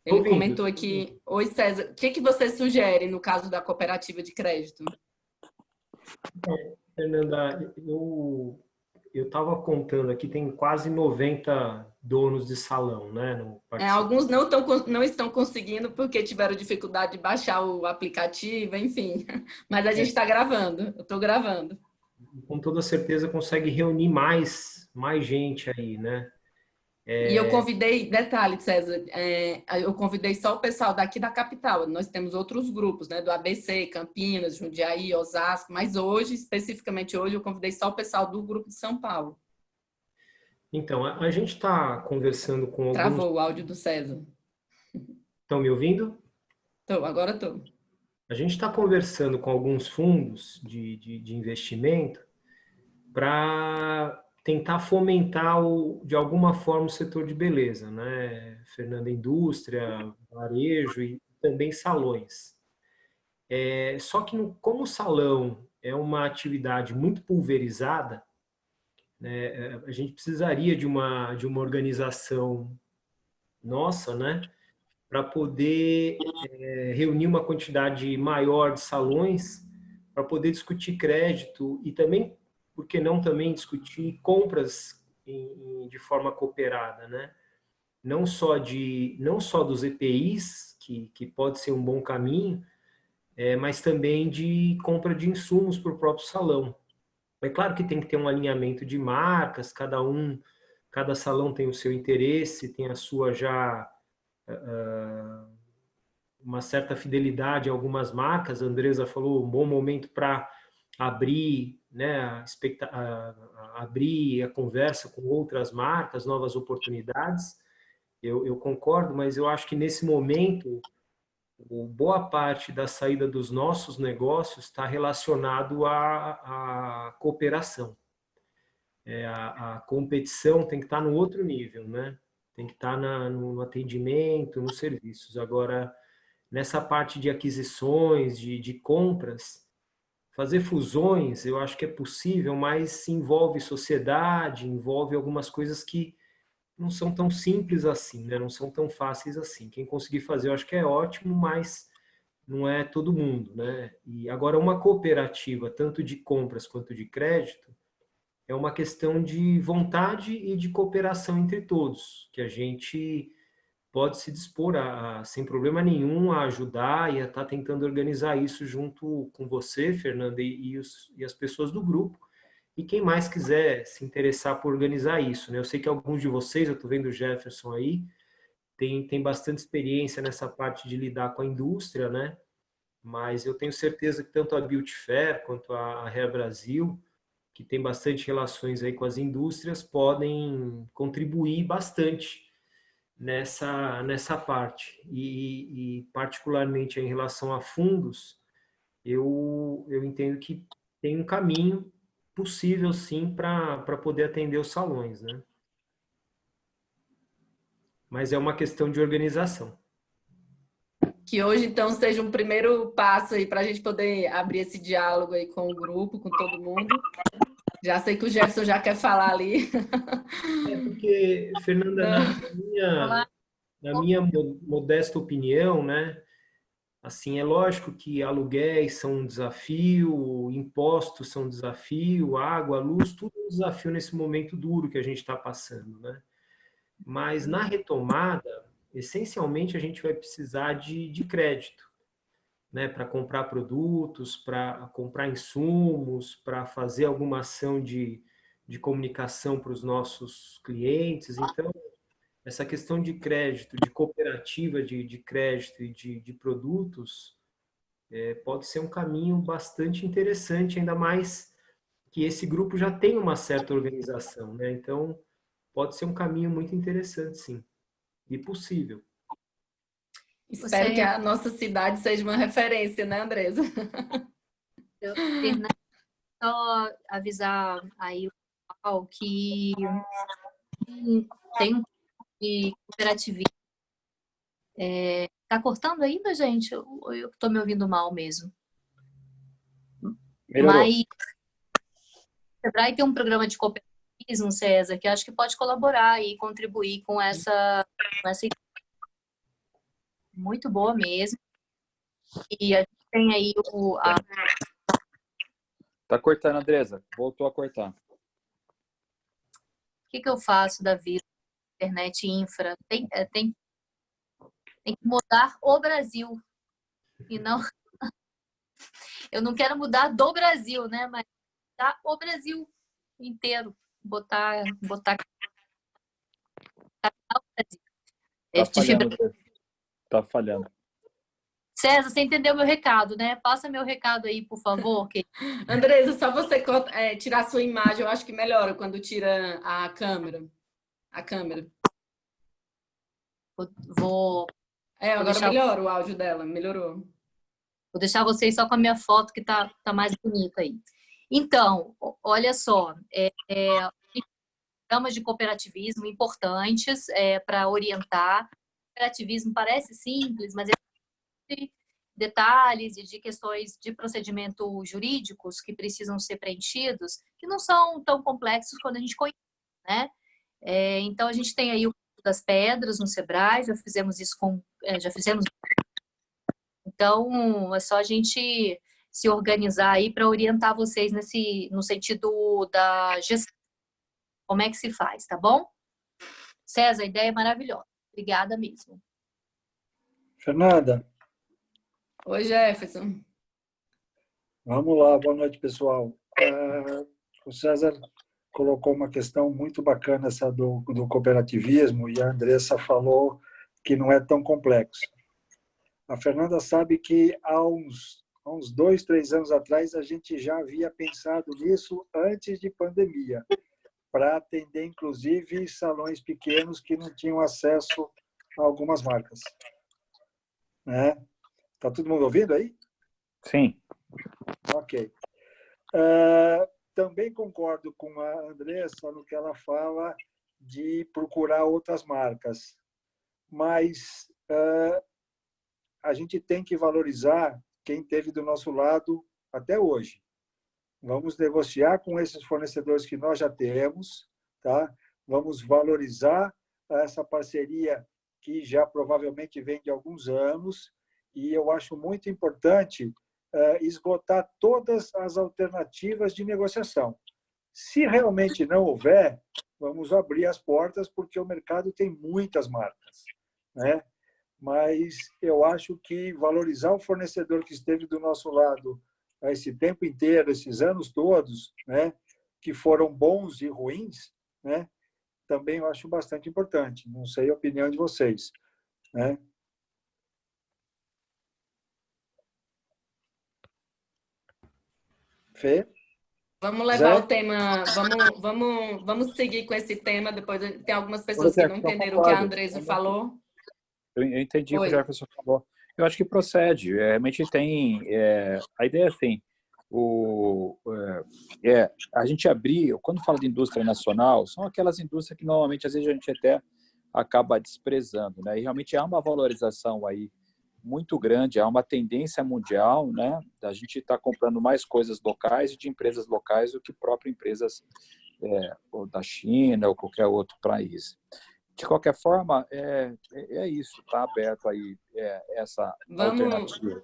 Ele comentou aqui, oi César, o que você sugere no caso da cooperativa de crédito? Fernanda, eu estava contando aqui, tem quase 90 donos de salão, né? Alguns não estão conseguindo porque tiveram dificuldade de baixar o aplicativo, enfim. Mas a gente está gravando, eu estou gravando. Com toda certeza consegue reunir mais gente aí, né? E eu convidei, detalhe, César, eu convidei só o pessoal daqui da capital. Nós temos outros grupos, né? Do ABC, Campinas, Jundiaí, Osasco, mas hoje, especificamente hoje, eu convidei só o pessoal do grupo de São Paulo. Então, a gente está conversando com alguns... Travou o áudio do César. Estão me ouvindo? Agora estou. A gente está conversando com alguns fundos de investimento para tentar fomentar, de alguma forma, o setor de beleza, né? Fernanda, indústria, varejo e também salões. Só que, como o salão é uma atividade muito pulverizada, né, a gente precisaria de uma organização nossa, né, para poder reunir uma quantidade maior de salões, para poder discutir crédito e também, por que não também discutir compras de forma cooperada, né? Não só dos EPIs, que pode ser um bom caminho, mas também de compra de insumos para o próprio salão. É claro que tem que ter um alinhamento de marcas, cada salão tem o seu interesse, tem a sua já uma certa fidelidade a algumas marcas. A Andresa falou, um bom momento para abrir, né, abrir a conversa com outras marcas, novas oportunidades. Eu concordo, mas eu acho que nesse momento boa parte da saída dos nossos negócios está relacionado à cooperação. A competição tem que estar no outro nível, né? Tem que estar no atendimento, nos serviços. Agora, nessa parte de aquisições, de compras, fazer fusões, eu acho que é possível, mas envolve sociedade, envolve algumas coisas que não são tão simples assim, né? Não são tão fáceis assim. Quem conseguir fazer, eu acho que é ótimo, mas não é todo mundo, né? E agora, uma cooperativa, tanto de compras quanto de crédito, é uma questão de vontade e de cooperação entre todos, que a gente pode se dispor sem problema nenhum, a ajudar e a estar tentando organizar isso junto com você, Fernanda, e as pessoas do grupo, e quem mais quiser se interessar por organizar isso, né? Eu sei que alguns de vocês, eu estou vendo o Jefferson aí, tem bastante experiência nessa parte de lidar com a indústria, né? Mas eu tenho certeza que tanto a Beauty Fair quanto a Hair Brasil, que tem bastante relações aí com as indústrias, podem contribuir bastante nessa parte. E particularmente em relação a fundos, eu entendo que tem um caminho possível, sim, para poder atender os salões, né? Mas é uma questão de organização. Que hoje, então, seja um primeiro passo aí para a gente poder abrir esse diálogo aí com o grupo, com todo mundo. Já sei que o Jefferson já quer falar ali. Porque, Fernanda, na minha modesta opinião, né? Assim, é lógico que aluguéis são um desafio, impostos são um desafio, água, luz, tudo é um desafio nesse momento duro que a gente está passando, né? Mas na retomada, essencialmente a gente vai precisar de crédito, né? Para comprar produtos, para comprar insumos, para fazer alguma ação de comunicação para os nossos clientes. Então, essa questão de crédito, de cooperativa de crédito e de produtos, pode ser um caminho bastante interessante, ainda mais que esse grupo já tem uma certa organização, né? Então, pode ser um caminho muito interessante, sim, e possível. Espero que a nossa cidade seja uma referência, né, Andresa? Só avisar aí o pessoal que tem um de cooperativismo. Tá cortando ainda, gente? Eu estou me ouvindo mal mesmo. Melhorou. Mas o Sebrae tem um programa de cooperativismo, César, que acho que pode colaborar e contribuir com essa muito boa mesmo. E a gente tem aí Tá cortando, Andresa. Voltou a cortar. O que eu faço da vida? Internet infra. Tem que mudar o Brasil. E não... Eu não quero mudar do Brasil, né? Mas mudar o Brasil inteiro. Botar o Brasil. Tá falhando. César, você entendeu meu recado, né? Passa meu recado aí, por favor. Andresa, só você tirar sua imagem, eu acho que melhora quando tira a câmera. Agora melhora o áudio dela, melhorou. Vou deixar vocês só com a minha foto, que tá mais bonita aí. Então, olha só, programas de cooperativismo importantes para orientar. O cooperativismo parece simples, mas de detalhes e de questões de procedimento jurídicos que precisam ser preenchidos, que não são tão complexos quando a gente conhece, né? Então, a gente tem aí o das pedras no Sebrae, já fizemos isso Então, é só a gente se organizar aí para orientar vocês no sentido da gestão. Como é que se faz, tá bom? César, a ideia é maravilhosa. Obrigada mesmo. Fernanda. Oi, Jefferson. Vamos lá, boa noite, pessoal. O César colocou uma questão muito bacana, essa do cooperativismo, e a Andressa falou que não é tão complexo. A Fernanda sabe que há uns 2, 3 anos atrás a gente já havia pensado nisso antes de pandemia, para atender, inclusive, salões pequenos que não tinham acesso a algumas marcas, né? Está todo mundo ouvindo aí? Sim. Ok. Também concordo com a Andressa no que ela fala de procurar outras marcas, mas a gente tem que valorizar quem esteve do nosso lado até hoje. Vamos negociar com esses fornecedores que nós já temos, tá? Vamos valorizar essa parceria que já provavelmente vem de alguns anos, e eu acho muito importante esgotar todas as alternativas de negociação. Se realmente não houver, vamos abrir as portas, porque o mercado tem muitas marcas, né? Mas eu acho que valorizar o fornecedor que esteve do nosso lado esse tempo inteiro, esses anos todos, né, que foram bons e ruins, né, também eu acho bastante importante. Não sei a opinião de vocês, né? Fê? Vamos levar o tema, vamos seguir com esse tema. Depois tem algumas pessoas que não entenderam o que a Andresa falou. Eu entendi o que o Jefferson falou. Eu acho que procede. Realmente tem... a ideia é assim, a gente abrir... Quando fala de indústria nacional, são aquelas indústrias que normalmente, às vezes, a gente até acaba desprezando, né? E realmente há uma valorização aí muito grande, há uma tendência mundial, né? A gente está comprando mais coisas locais e de empresas locais do que próprias empresas ou da China ou qualquer outro país. De qualquer forma, é isso, está aberto aí essa alternativa.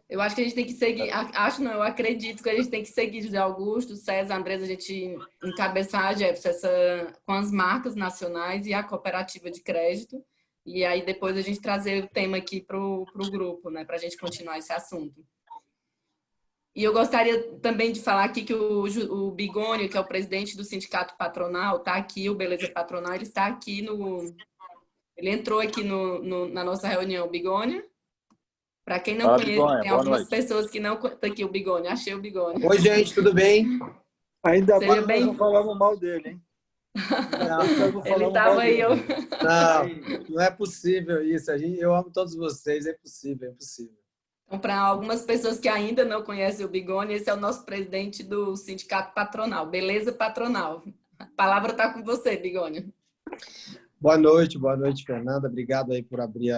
Eu acho que a gente tem que seguir, eu acredito que a gente tem que seguir José Augusto, César, Andresa, a gente encabeçar, Jefferson, com as marcas nacionais e a cooperativa de crédito, e aí depois a gente trazer o tema aqui para o grupo, né, para a gente continuar esse assunto. E eu gostaria também de falar aqui que o Bigônio, que é o presidente do sindicato patronal, está aqui, o Beleza Patronal, ele está aqui ele entrou aqui na nossa reunião, o Bigônio. Para quem não conhece, Bigônia, tem algumas pessoas que não... Tá aqui o Bigônio, achei o Bigônio. Oi, gente, tudo bem? Ainda bem que nós não falamos mal dele, hein? Ele estava aí. Não é possível isso. Eu amo todos vocês, é possível. Então, para algumas pessoas que ainda não conhecem o Bigônio, esse é o nosso presidente do sindicato patronal, Beleza Patronal. A palavra está com você, Bigônio. Boa noite, Fernanda. Obrigado aí por abrir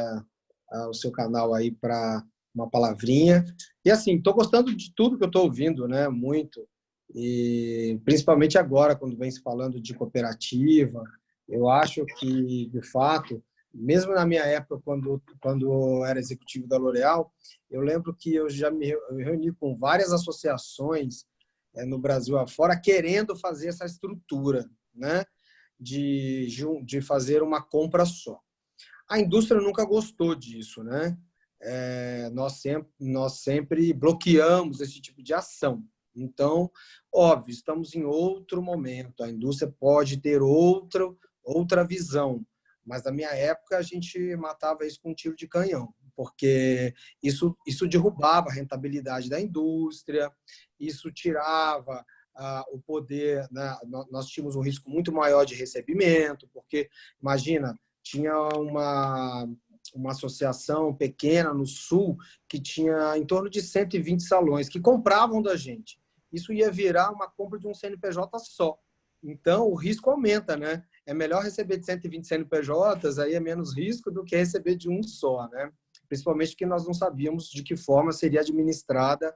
o seu canal aí para uma palavrinha. E assim, estou gostando de tudo que eu estou ouvindo, né? Muito. E principalmente agora, quando vem se falando de cooperativa, eu acho que, de fato, mesmo na minha época, quando eu era executivo da L'Oréal, eu lembro que eu já me reuni com várias associações no Brasil afora, querendo fazer essa estrutura, né? De fazer uma compra só. A indústria nunca gostou disso, né? Nós sempre bloqueamos esse tipo de ação. Então, óbvio, estamos em outro momento. A indústria pode ter outra visão. Mas, na minha época, a gente matava isso com um tiro de canhão, porque isso derrubava a rentabilidade da indústria, isso tirava o poder, né? Nós tínhamos um risco muito maior de recebimento, porque, imagina, tinha uma associação pequena no Sul que tinha em torno de 120 salões que compravam da gente. Isso ia virar uma compra de um CNPJ só. Então, o risco aumenta, né? É melhor receber de 120 CNPJs, aí é menos risco do que receber de um só, né? Principalmente porque nós não sabíamos de que forma seria administrada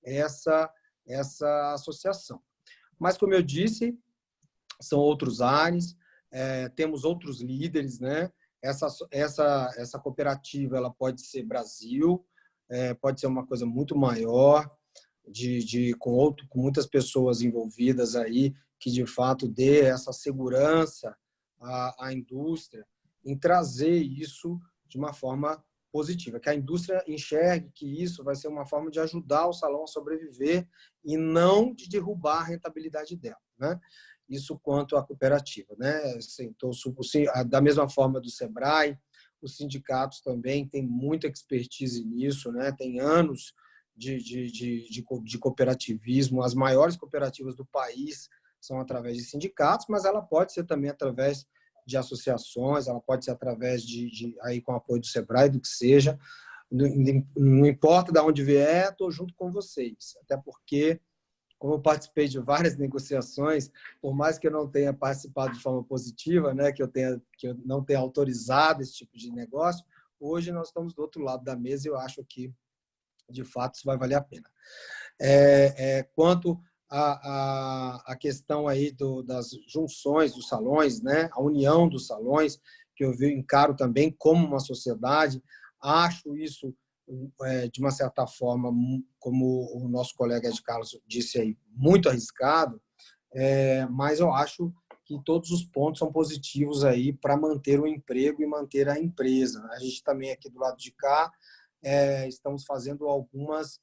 essa associação. Mas, como eu disse, são outros ares, temos outros líderes, né? Essa cooperativa ela pode ser Brasil, pode ser uma coisa muito maior, com muitas pessoas envolvidas aí, que de fato dê essa segurança à indústria em trazer isso de uma forma positiva, que a indústria enxergue que isso vai ser uma forma de ajudar o salão a sobreviver e não de derrubar a rentabilidade dela, né? Isso quanto à cooperativa, né? Então, da mesma forma do Sebrae, os sindicatos também têm muita expertise nisso, né? Tem anos de cooperativismo. As maiores cooperativas do país são através de sindicatos, mas ela pode ser também através de associações, ela pode ser através aí com o apoio do Sebrae, do que seja, Não importa de onde vier, estou junto com vocês. Até porque, como eu participei de várias negociações, por mais que eu não tenha participado de forma positiva, né, que eu não tenha autorizado esse tipo de negócio, hoje nós estamos do outro lado da mesa e eu acho que, de fato, isso vai valer a pena. Quanto à questão aí das junções dos salões, né, a união dos salões, que eu encaro também como uma sociedade, acho isso, de uma certa forma, como o nosso colega Ed Carlos disse aí, muito arriscado, mas eu acho que todos os pontos são positivos aí para manter o emprego e manter a empresa. A gente também aqui do lado de cá estamos fazendo alguns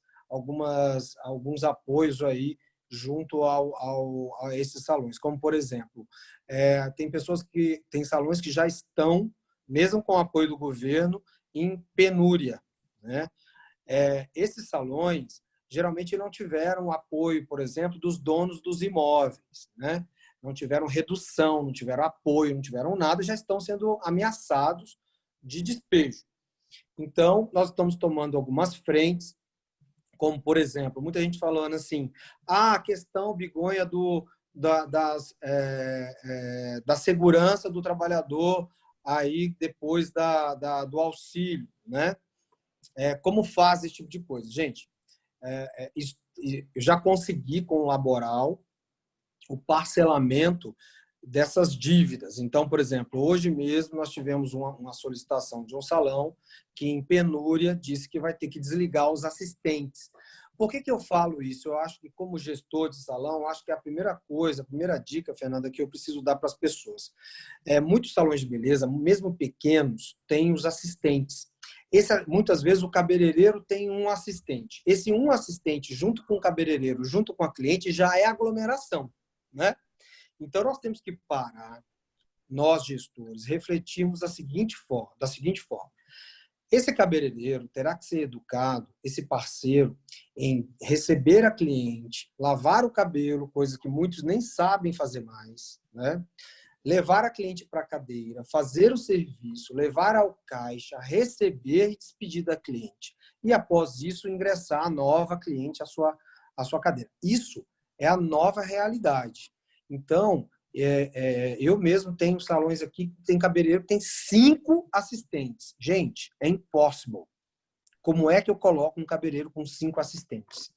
apoios aí junto a esses salões, como por exemplo, tem salões que já estão, mesmo com o apoio do governo, em penúria, né? Esses salões geralmente não tiveram apoio, por exemplo, dos donos dos imóveis, né? Não tiveram redução, não tiveram apoio, não tiveram nada, já estão sendo ameaçados de despejo. Então, nós estamos tomando algumas frentes, como, por exemplo, muita gente falando assim, a questão, Bigonha, da segurança do trabalhador aí depois do auxílio, né? Como faz esse tipo de coisa? Gente, eu já consegui com o laboral o parcelamento dessas dívidas. Então, por exemplo, hoje mesmo nós tivemos uma solicitação de um salão que, em penúria, disse que vai ter que desligar os assistentes. Por que eu falo isso? Eu acho que, como gestor de salão, eu acho que a primeira dica, Fernanda, que eu preciso dar para as pessoas. Muitos salões de beleza, mesmo pequenos, têm os assistentes. Muitas vezes o cabeleireiro tem um assistente. Esse um assistente, junto com o cabeleireiro, junto com a cliente, já é aglomeração, né? Então, nós temos que parar, nós gestores, refletirmos da seguinte forma. Esse cabeleireiro terá que ser educado, esse parceiro, em receber a cliente, lavar o cabelo, coisa que muitos nem sabem fazer mais, né? Levar a cliente para a cadeira, fazer o serviço, levar ao caixa, receber e despedir da cliente. E, após isso, ingressar a nova cliente à sua cadeira. Isso é a nova realidade. Então, eu mesmo tenho salões aqui que tem cabeleireiro que tem 5 assistentes. Gente, é impossível. Como é que eu coloco um cabeleireiro com 5 assistentes?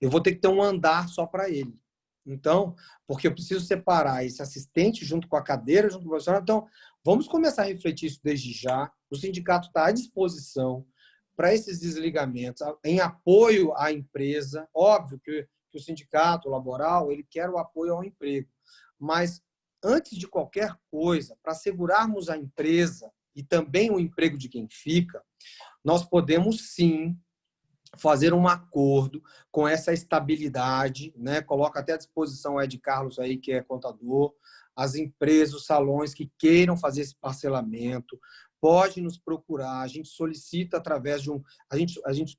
Eu vou ter que ter um andar só para ele. Então, porque eu preciso separar esse assistente junto com a cadeira, junto com o profissional. Então, vamos começar a refletir isso desde já. O sindicato está à disposição para esses desligamentos, em apoio à empresa. Óbvio que o sindicato laboral ele quer o apoio ao emprego. Mas, antes de qualquer coisa, para assegurarmos a empresa e também o emprego de quem fica, nós podemos, sim, fazer um acordo com essa estabilidade, né? Coloca até à disposição o Ed Carlos aí, que é contador, as empresas, os salões que queiram fazer esse parcelamento, pode nos procurar, a gente solicita através de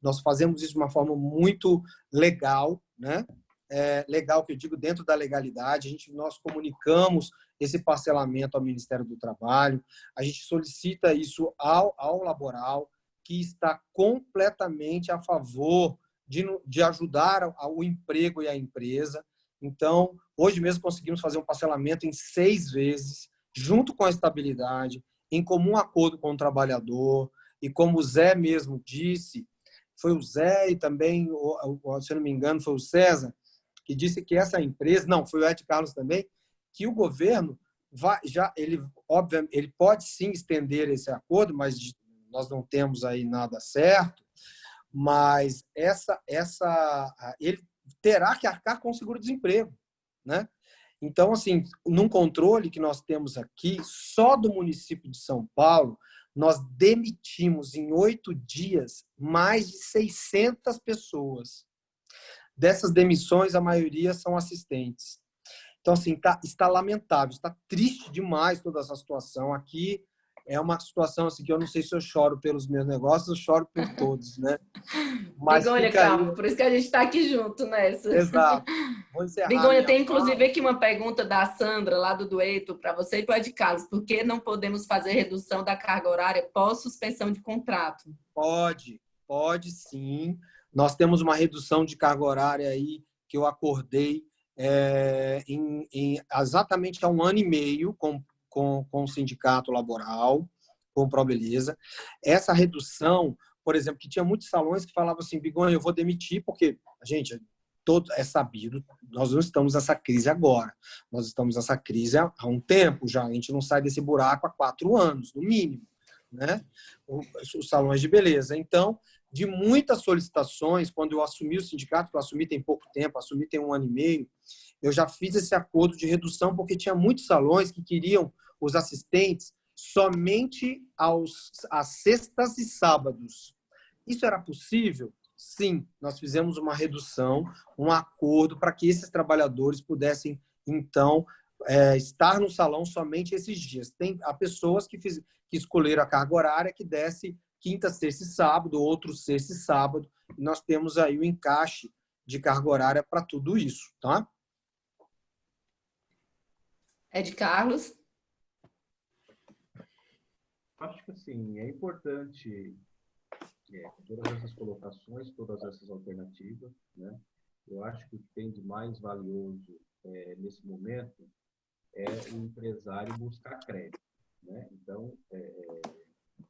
nós fazemos isso de uma forma muito legal, né? Legal que eu digo dentro da legalidade, nós comunicamos esse parcelamento ao Ministério do Trabalho, a gente solicita isso ao laboral, que está completamente a favor de ajudar o emprego e a empresa. Então, hoje mesmo conseguimos fazer um parcelamento em 6 vezes, junto com a estabilidade, em comum acordo com o trabalhador, e como o Zé mesmo disse, foi o Zé e também, se eu não me engano, foi o César, que disse que essa empresa, não, foi o Ed Carlos também, que o governo obviamente, ele pode sim estender esse acordo, mas nós não temos aí nada certo, mas ele terá que arcar com o seguro-desemprego, né? Então, assim, num controle que nós temos aqui, só do município de São Paulo, nós demitimos em 8 dias mais de 600 pessoas. Dessas demissões, a maioria são assistentes. Então, assim, está lamentável, está triste demais toda essa situação. Aqui, é uma situação assim, que eu não sei se eu choro pelos meus negócios, eu choro por todos, né? Mas Bigonha, calma, por isso que a gente está aqui junto nessa. Exato. Vou encerrar Bigonha, tem fala. inclusive aqui uma pergunta da Sandra, lá do Dueto, para você e para o Ed Carlos. Por que não podemos fazer redução da carga horária pós-suspensão de contrato? Pode sim. Nós temos uma redução de carga horária aí que eu acordei exatamente há 1 ano e meio com o sindicato laboral, com o ProBeleza. Essa redução, por exemplo, que tinha muitos salões que falavam assim, Bigonha, eu vou demitir porque, gente, é sabido, nós não estamos nessa crise agora. Nós estamos nessa crise há um tempo já. A gente não sai desse buraco há 4 anos, no mínimo, né? Os salões de beleza. Então, de muitas solicitações, quando eu assumi o sindicato, que eu assumi tem pouco tempo, assumi tem 1 ano e meio, eu já fiz esse acordo de redução porque tinha muitos salões que queriam os assistentes somente às sextas e sábados. Isso era possível? Sim, nós fizemos uma redução, um acordo para que esses trabalhadores pudessem, então, estar no salão somente esses dias. Há pessoas que escolheram a carga horária que desce quinta, sexta e sábado, outro sexta e sábado. Nós temos aí o encaixe de carga horária para tudo isso, tá? Ed Carlos? Acho que, assim, é importante todas essas colocações, todas essas alternativas, né? Eu acho que o que tem de mais valioso nesse momento é o empresário buscar crédito, né? Então,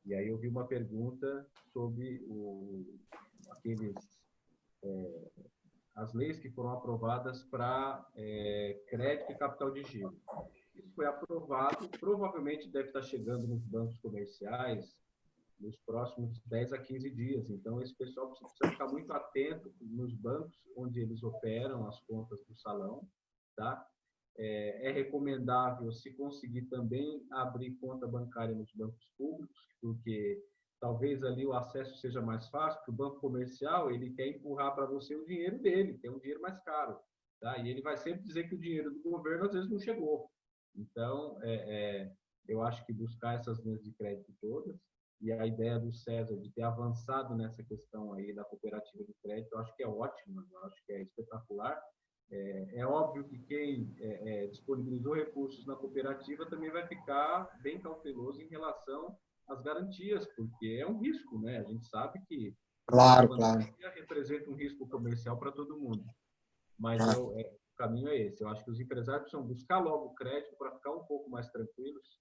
e aí eu vi uma pergunta sobre as leis que foram aprovadas para crédito e capital de giro. Isso foi aprovado, provavelmente deve estar chegando nos bancos comerciais nos próximos 10 a 15 dias. Então, esse pessoal precisa ficar muito atento nos bancos onde eles operam as contas do salão, tá? É recomendável, se conseguir, também abrir conta bancária nos bancos públicos, porque talvez ali o acesso seja mais fácil, porque o banco comercial ele quer empurrar para você o dinheiro dele, que é um dinheiro mais caro, tá? E ele vai sempre dizer que o dinheiro do governo às vezes não chegou. Então, eu acho que buscar essas linhas de crédito todas, e a ideia do César de ter avançado nessa questão aí da cooperativa de crédito, eu acho que é ótimo, eu acho que é espetacular. É óbvio que quem disponibilizou recursos na cooperativa também vai ficar bem cauteloso em relação às garantias, porque é um risco, né? A gente sabe que claro. representa um risco comercial para todo mundo. Mas o caminho é esse. Eu acho que os empresários precisam buscar logo crédito para ficar um pouco mais tranquilos.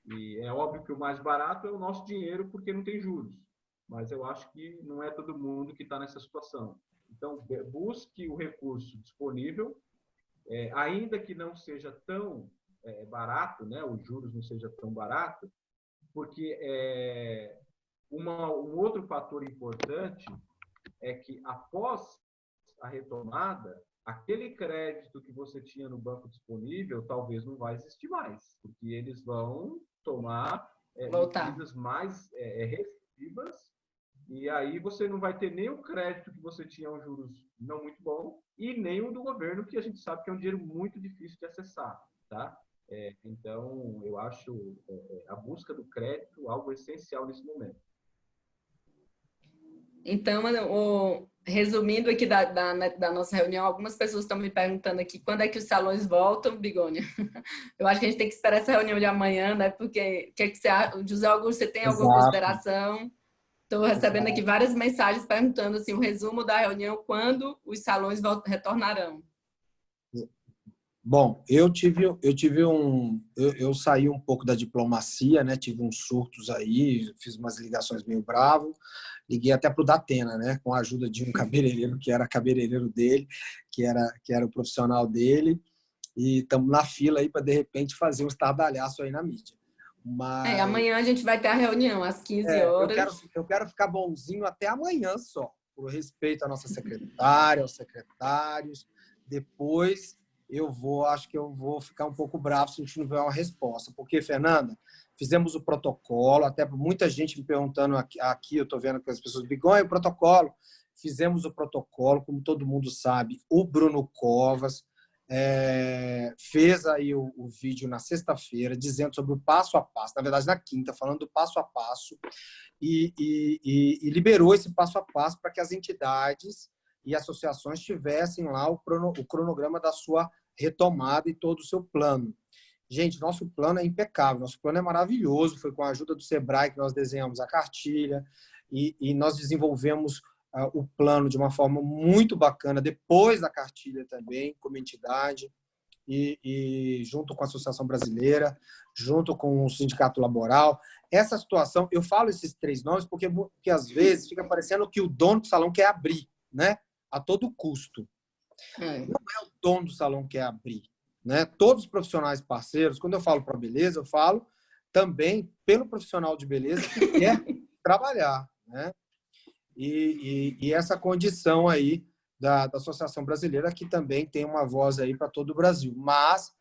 E é óbvio que o mais barato é o nosso dinheiro, porque não tem juros. Mas eu acho que não é todo mundo que está nessa situação. Então, busque o recurso disponível, ainda que não seja tão barato, né? Os juros não seja tão barato, porque um outro fator importante é que, após a retomada, aquele crédito que você tinha no banco disponível talvez não vai existir mais, porque eles vão tomar medidas mais restritivas, e aí você não vai ter nem o crédito que você tinha a juros não muito bom e nem o do governo, que a gente sabe que é um dinheiro muito difícil de acessar, tá? Então, eu acho a busca do crédito algo essencial nesse momento. Então, resumindo aqui da nossa reunião, algumas pessoas estão me perguntando aqui quando é que os salões voltam, Bigonha. Eu acho que a gente tem que esperar essa reunião de amanhã, né? Porque o que você acha? José Augusto, você tem alguma consideração? Estou recebendo aqui várias mensagens perguntando assim, o resumo da reunião, quando os salões retornarão. Bom, eu saí um pouco da diplomacia, né? Tive uns surtos aí, fiz umas ligações meio bravo, liguei até para o Datena, né? Com a ajuda de um cabeleireiro que era cabeleireiro dele, que era o profissional dele, e estamos na fila aí para de repente fazer um estardalhaço aí na mídia. Mas amanhã a gente vai ter a reunião às 15 horas. Eu quero ficar bonzinho até amanhã só, por respeito à nossa secretária, aos secretários. Depois acho que eu vou ficar um pouco bravo se a gente não tiver uma resposta. Porque, Fernanda, fizemos o protocolo, até muita gente me perguntando aqui, eu estou vendo que as pessoas, Bigonha, o protocolo. Fizemos o protocolo, como todo mundo sabe, o Bruno Covas fez aí o vídeo na sexta-feira dizendo sobre o passo a passo, na verdade na quinta, falando do passo a passo, e liberou esse passo a passo para que as entidades e associações tivessem lá o cronograma da sua retomada e todo o seu plano. Gente, nosso plano é impecável, nosso plano é maravilhoso, foi com a ajuda do Sebrae que nós desenhamos a cartilha e nós desenvolvemos o plano de uma forma muito bacana, depois da cartilha também, como entidade, e junto com a Associação Brasileira, junto com o Sindicato Laboral. Essa situação, eu falo esses 3 nomes porque às vezes fica parecendo que o dono do salão quer abrir, né? A todo custo. Não é o dono do salão que quer abrir, né? Todos os profissionais parceiros, quando eu falo para beleza, eu falo também pelo profissional de beleza que quer trabalhar, né? E essa condição aí da Associação Brasileira, que também tem uma voz aí para todo o Brasil. Mas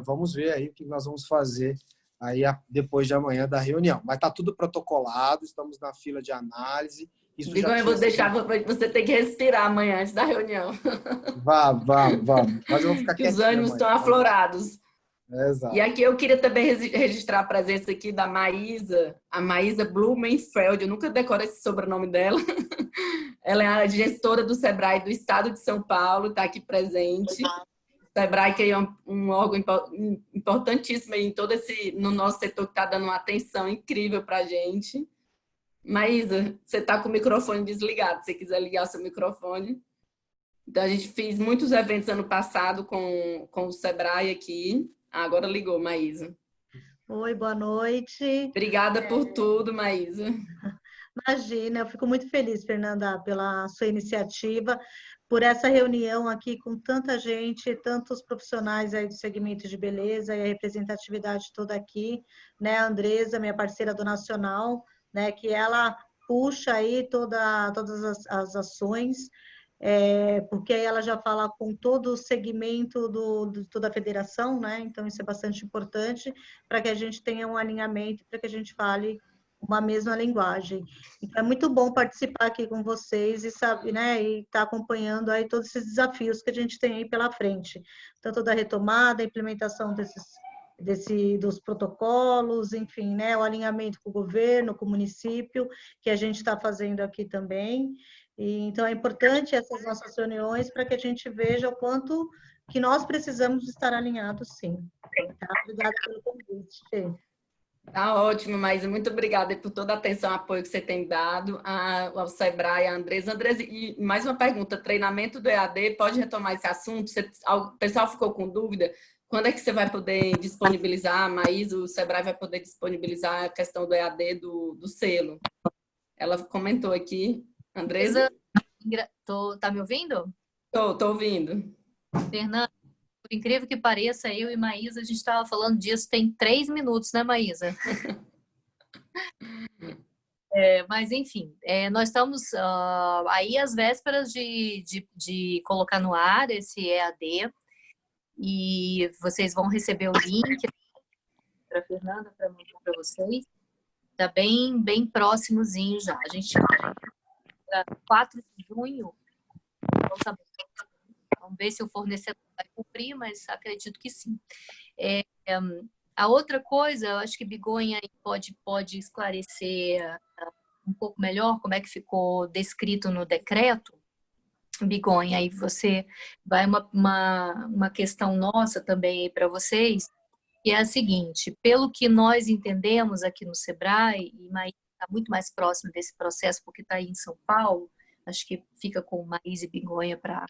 vamos ver aí o que nós vamos fazer aí depois de amanhã da reunião. Mas está tudo protocolado, estamos na fila de análise. Bigonha, eu vou deixar você ter que respirar amanhã antes da reunião. Vamos. Mas eu vou ficar quietinho. Os ânimos estão aflorados. Exato. E aqui eu queria também registrar a presença aqui da Maísa, a Maísa Blumenfeld, eu nunca decoro esse sobrenome dela. Ela é a gestora do Sebrae do Estado de São Paulo, está aqui presente. O Sebrae, que é um órgão importantíssimo aí no nosso setor, que está dando uma atenção incrível para a gente. Maísa, você está com o microfone desligado, se você quiser ligar o seu microfone. Então, a gente fez muitos eventos ano passado com o Sebrae aqui. Agora ligou, Maísa. Oi, boa noite. Obrigada por tudo, Maísa. Imagina, eu fico muito feliz, Fernanda, pela sua iniciativa, por essa reunião aqui com tanta gente, tantos profissionais aí do segmento de beleza e a representatividade toda aqui, né? A Andresa, minha parceira do Nacional, né? Que ela puxa aí todas as ações, porque aí ela já fala com todo o segmento toda a federação, né? Então, isso é bastante importante para que a gente tenha um alinhamento, para que a gente fale uma mesma linguagem. Então, é muito bom participar aqui com vocês e sabe, né? E estar acompanhando aí todos esses desafios que a gente tem aí pela frente, tanto da retomada, a implementação dos protocolos, enfim, né? O alinhamento com o governo, com o município, que a gente está fazendo aqui também. Então, é importante essas nossas reuniões para que a gente veja o quanto que nós precisamos estar alinhados, sim. Tá? Obrigada pelo convite. Tá ótimo, Maísa. Muito obrigada por toda a atenção e apoio que você tem dado ao Sebrae, a Andresa. Andresa, e mais uma pergunta, treinamento do EAD, pode retomar esse assunto? O pessoal ficou com dúvida? Quando é que você vai poder disponibilizar, Maísa, o Sebrae vai poder disponibilizar a questão do EAD do selo? Ela comentou aqui. Andresa? Tá me ouvindo? Tô ouvindo. Fernanda, por incrível que pareça, eu e Maísa, a gente estava falando disso tem 3 minutos, né, Maísa? Mas, enfim, nós estamos aí às vésperas de colocar no ar esse EAD e vocês vão receber o link para a Fernanda, para mandar para vocês. Está bem próximozinho já. A gente... 4 de junho, vamos ver se o fornecedor vai cumprir, mas acredito que sim. A outra coisa, eu acho que Bigonha pode esclarecer um pouco melhor como é que ficou descrito no decreto. Bigonha, aí você vai uma questão nossa também para vocês, que é a seguinte: pelo que nós entendemos aqui no Sebrae, e está muito mais próximo desse processo porque está aí em São Paulo, acho que fica com Maísa e Bigonha para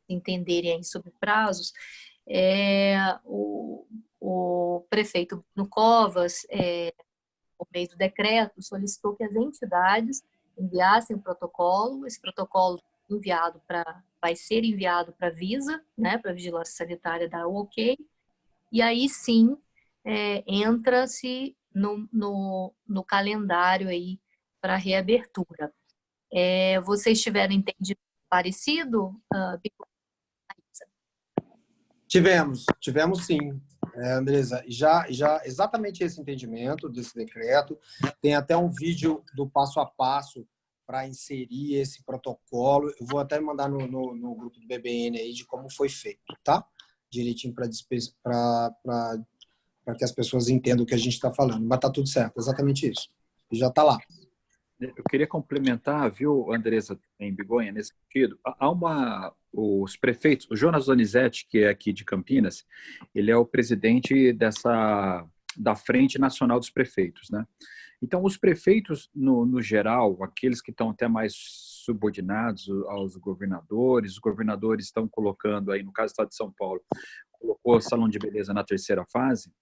entenderem aí sobre prazos. O prefeito Bruno Covas, por meio do decreto, solicitou que as entidades enviassem o protocolo. Esse protocolo vai ser enviado para a Visa, né, para a Vigilância Sanitária dar o ok, e aí sim entra-se no calendário aí para reabertura. Vocês tiveram entendido parecido? Tivemos sim, Andresa. Já exatamente esse entendimento desse decreto. Tem até um vídeo do passo a passo para inserir esse protocolo. Eu vou até mandar no grupo do BBN aí de como foi feito, tá? direitinho para que as pessoas entendam o que a gente está falando. Mas está tudo certo, exatamente isso. E já está lá. Eu queria complementar, viu, Andressa, em Bigonha, nesse sentido. Os prefeitos, o Jonas Donizete, que é aqui de Campinas, ele é o presidente da Frente Nacional dos Prefeitos, né? Então, os prefeitos, no geral, aqueles que estão até mais subordinados aos governadores, os governadores estão colocando aí, no caso do Estado de São Paulo, colocou o salão de beleza na terceira fase,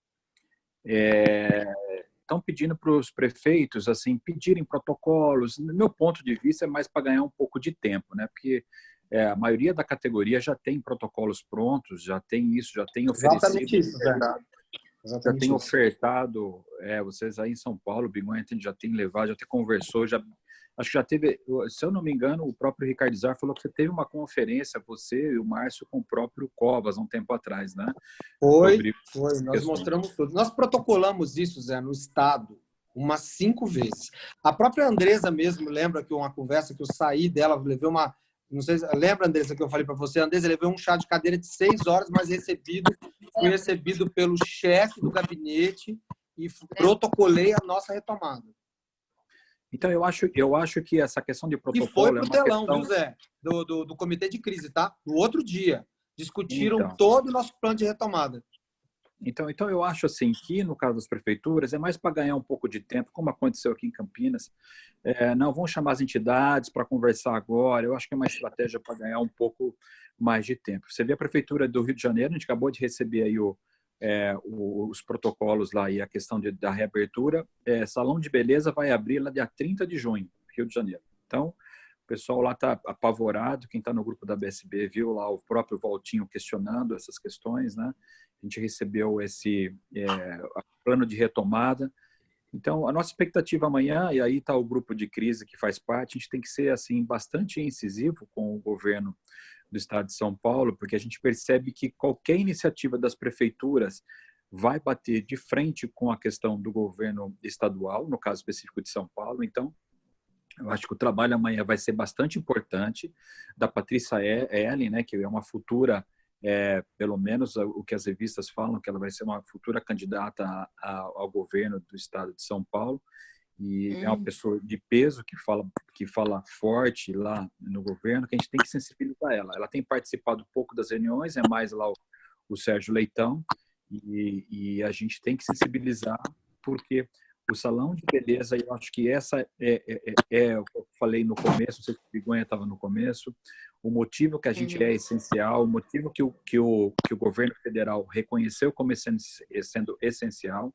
estão pedindo para os prefeitos assim pedirem protocolos. No meu ponto de vista, é mais para ganhar um pouco de tempo, né? Porque a maioria da categoria já tem protocolos prontos, já tem isso, já tem oferecido. Exatamente isso, Zé. Já tem ofertado. Vocês aí em São Paulo, Bigonha, já tem levado, já tem conversou, acho que já teve, se eu não me engano, o próprio Ricardo Zar falou que você teve uma conferência, você e o Márcio, com o próprio Covas, um tempo atrás, né? Foi. Nós mostramos tudo. Nós protocolamos isso, Zé, no Estado, umas 5 vezes. A própria Andresa mesmo, lembra que uma conversa que eu saí dela, levei uma... Não sei, lembra, Andressa, que eu falei para você? Andressa, levei um chá de cadeira de 6 horas, mas fui recebido pelo chefe do gabinete e protocolei a nossa retomada. Então, eu acho que essa questão de protocolo... E foi pro telão, questão... viu, Zé? Do comitê de crise, tá? No outro dia. Discutiram todo o nosso plano de retomada. Então, eu acho assim que, no caso das prefeituras, é mais para ganhar um pouco de tempo, como aconteceu aqui em Campinas. Não vão chamar as entidades para conversar agora. Eu acho que é uma estratégia para ganhar um pouco mais de tempo. Você vê a Prefeitura do Rio de Janeiro, a gente acabou de receber aí os protocolos lá e a questão da reabertura. Salão de beleza vai abrir lá dia 30 de junho, Rio de Janeiro. Então, o pessoal lá está apavorado. Quem está no grupo da BSB viu lá o próprio Valtinho questionando essas questões, né? A gente recebeu esse plano de retomada. Então, a nossa expectativa amanhã, e aí está o grupo de crise que faz parte, a gente tem que ser assim bastante incisivo com o governo do Estado de São Paulo, porque a gente percebe que qualquer iniciativa das prefeituras vai bater de frente com a questão do governo estadual, no caso específico de São Paulo. Então, eu acho que o trabalho amanhã vai ser bastante importante, da Patrícia Ellen, né, que é uma futura... pelo menos o que as revistas falam, que ela vai ser uma futura candidata ao governo do Estado de São Paulo, e é uma pessoa de peso que fala forte lá no governo, que a gente tem que sensibilizar ela. Ela tem participado um pouco das reuniões, é mais lá o Sérgio Leitão, e a gente tem que sensibilizar, porque o salão de beleza, eu acho que essa eu falei no começo, não sei se o Bigonha estava no começo, o motivo que a gente é essencial, o motivo que o governo federal reconheceu como sendo essencial,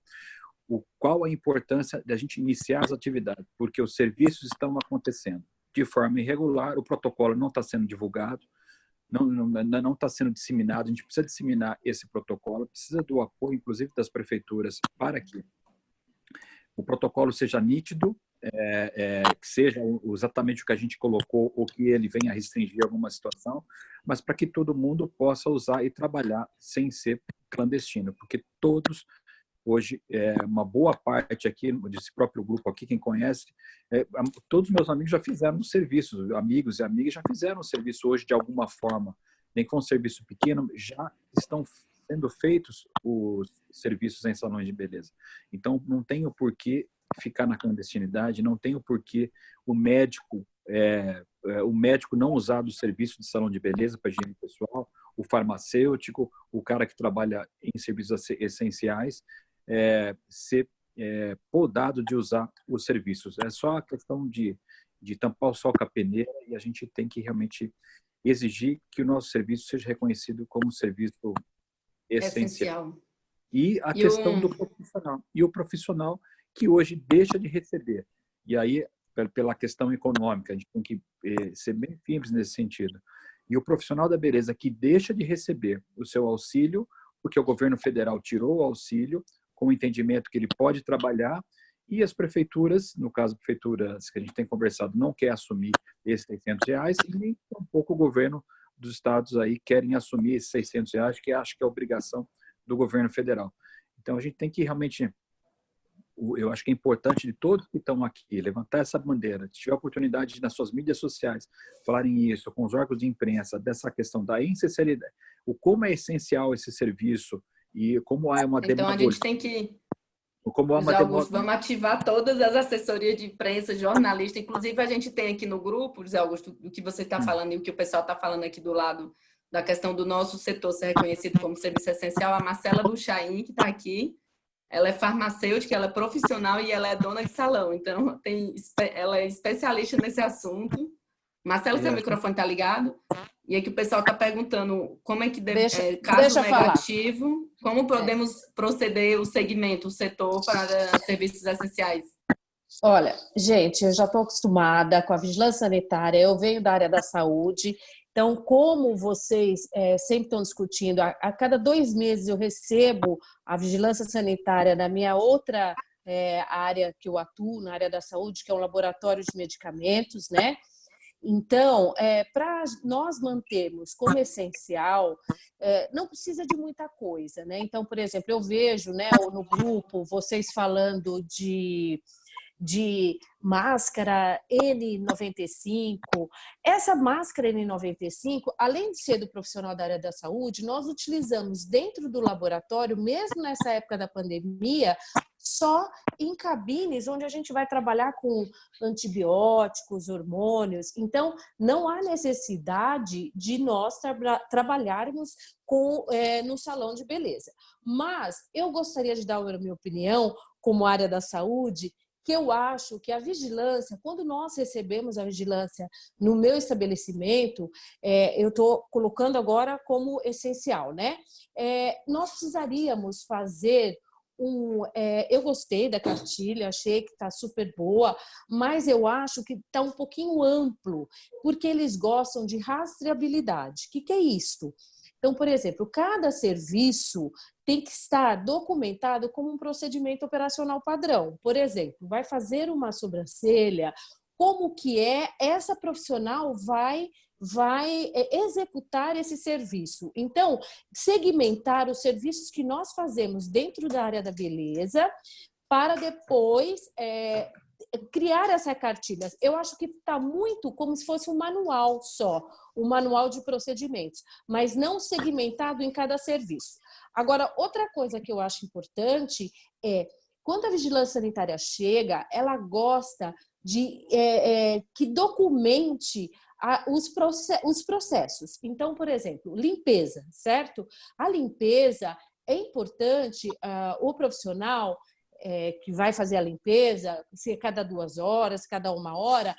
qual a importância da gente iniciar as atividades, porque os serviços estão acontecendo de forma irregular, o protocolo não está sendo divulgado, não está sendo disseminado, a gente precisa disseminar esse protocolo, precisa do apoio, inclusive, das prefeituras, para que o protocolo seja nítido, que seja exatamente o que a gente colocou ou que ele venha a restringir alguma situação, mas para que todo mundo possa usar e trabalhar sem ser clandestino, porque todos, hoje, uma boa parte aqui, desse próprio grupo aqui, quem conhece, todos os meus amigos já fizeram um serviço, amigos e amigas já fizeram um serviço hoje de alguma forma, nem que for um serviço pequeno, já estão sendo feitos os serviços em salões de beleza. Então, não tem o porquê ficar na clandestinidade, não tem o porquê o médico não usar do serviço de salão de beleza para higiene pessoal, o farmacêutico, o cara que trabalha em serviços essenciais, ser podado de usar os serviços. É só a questão de tampar o sol com a peneira, e a gente tem que realmente exigir que o nosso serviço seja reconhecido como serviço essencial. E a questão do profissional. E o profissional que hoje deixa de receber. E aí, pela questão econômica, a gente tem que ser bem firmes nesse sentido. E o profissional da beleza que deixa de receber o seu auxílio, porque o governo federal tirou o auxílio, com o entendimento que ele pode trabalhar, e as prefeituras, no caso, prefeituras que a gente tem conversado, não quer assumir esses R$600, e nem tampouco o governo dos estados aí querem assumir esses R$600, que acho que é obrigação do governo federal. Então, a gente tem que realmente, eu acho que é importante de todos que estão aqui, levantar essa bandeira, se tiver a oportunidade de, nas suas mídias sociais, falarem isso, com os órgãos de imprensa, dessa questão da essencialidade, como é essencial esse serviço e como há uma Então, a gente tem que... José Augusto, vamos ativar todas as assessorias de imprensa, jornalista. Inclusive, a gente tem aqui no grupo, José Augusto, o que você está falando e o que o pessoal está falando aqui do lado da questão do nosso setor ser reconhecido como serviço essencial. A Marcela Buchaim, que está aqui, ela é farmacêutica, ela é profissional e ela é dona de salão. Então, ela é especialista nesse assunto. Marcela, seu microfone está ligado? E aqui o pessoal está perguntando como é que, caso negativo, como podemos proceder o segmento, o setor para serviços essenciais? Olha, gente, eu já estou acostumada com a vigilância sanitária, eu venho da área da saúde, então, como vocês sempre estão discutindo, a cada 2 meses eu recebo a vigilância sanitária na minha outra área que eu atuo, na área da saúde, que é um laboratório de medicamentos, né? Então, para nós mantermos como essencial, não precisa de muita coisa, né? Então, por exemplo, eu vejo, né, no grupo vocês falando de máscara N95. Essa máscara N95, além de ser do profissional da área da saúde, nós utilizamos dentro do laboratório, mesmo nessa época da pandemia, só em cabines onde a gente vai trabalhar com antibióticos, hormônios. Então, não há necessidade de nós trabalharmos no salão de beleza. Mas eu gostaria de dar a minha opinião, como área da saúde, que eu acho que a vigilância, quando nós recebemos a vigilância no meu estabelecimento, eu estou colocando agora como essencial, né? Nós precisaríamos fazer eu gostei da cartilha, achei que está super boa, mas eu acho que está um pouquinho amplo, porque eles gostam de rastreabilidade. O que é isso? Então, por exemplo, cada serviço tem que estar documentado como um procedimento operacional padrão. Por exemplo, vai fazer uma sobrancelha, como que essa profissional vai executar esse serviço. Então, segmentar os serviços que nós fazemos dentro da área da beleza para depois criar essa cartilha. Eu acho que está muito como se fosse um manual só, um manual de procedimentos, mas não segmentado em cada serviço. Agora, outra coisa que eu acho importante quando a vigilância sanitária chega, ela gosta de que documente os processos. Então, por exemplo, limpeza, certo? A limpeza é importante, o profissional que vai fazer a limpeza, se cada 2 horas, cada 1 hora,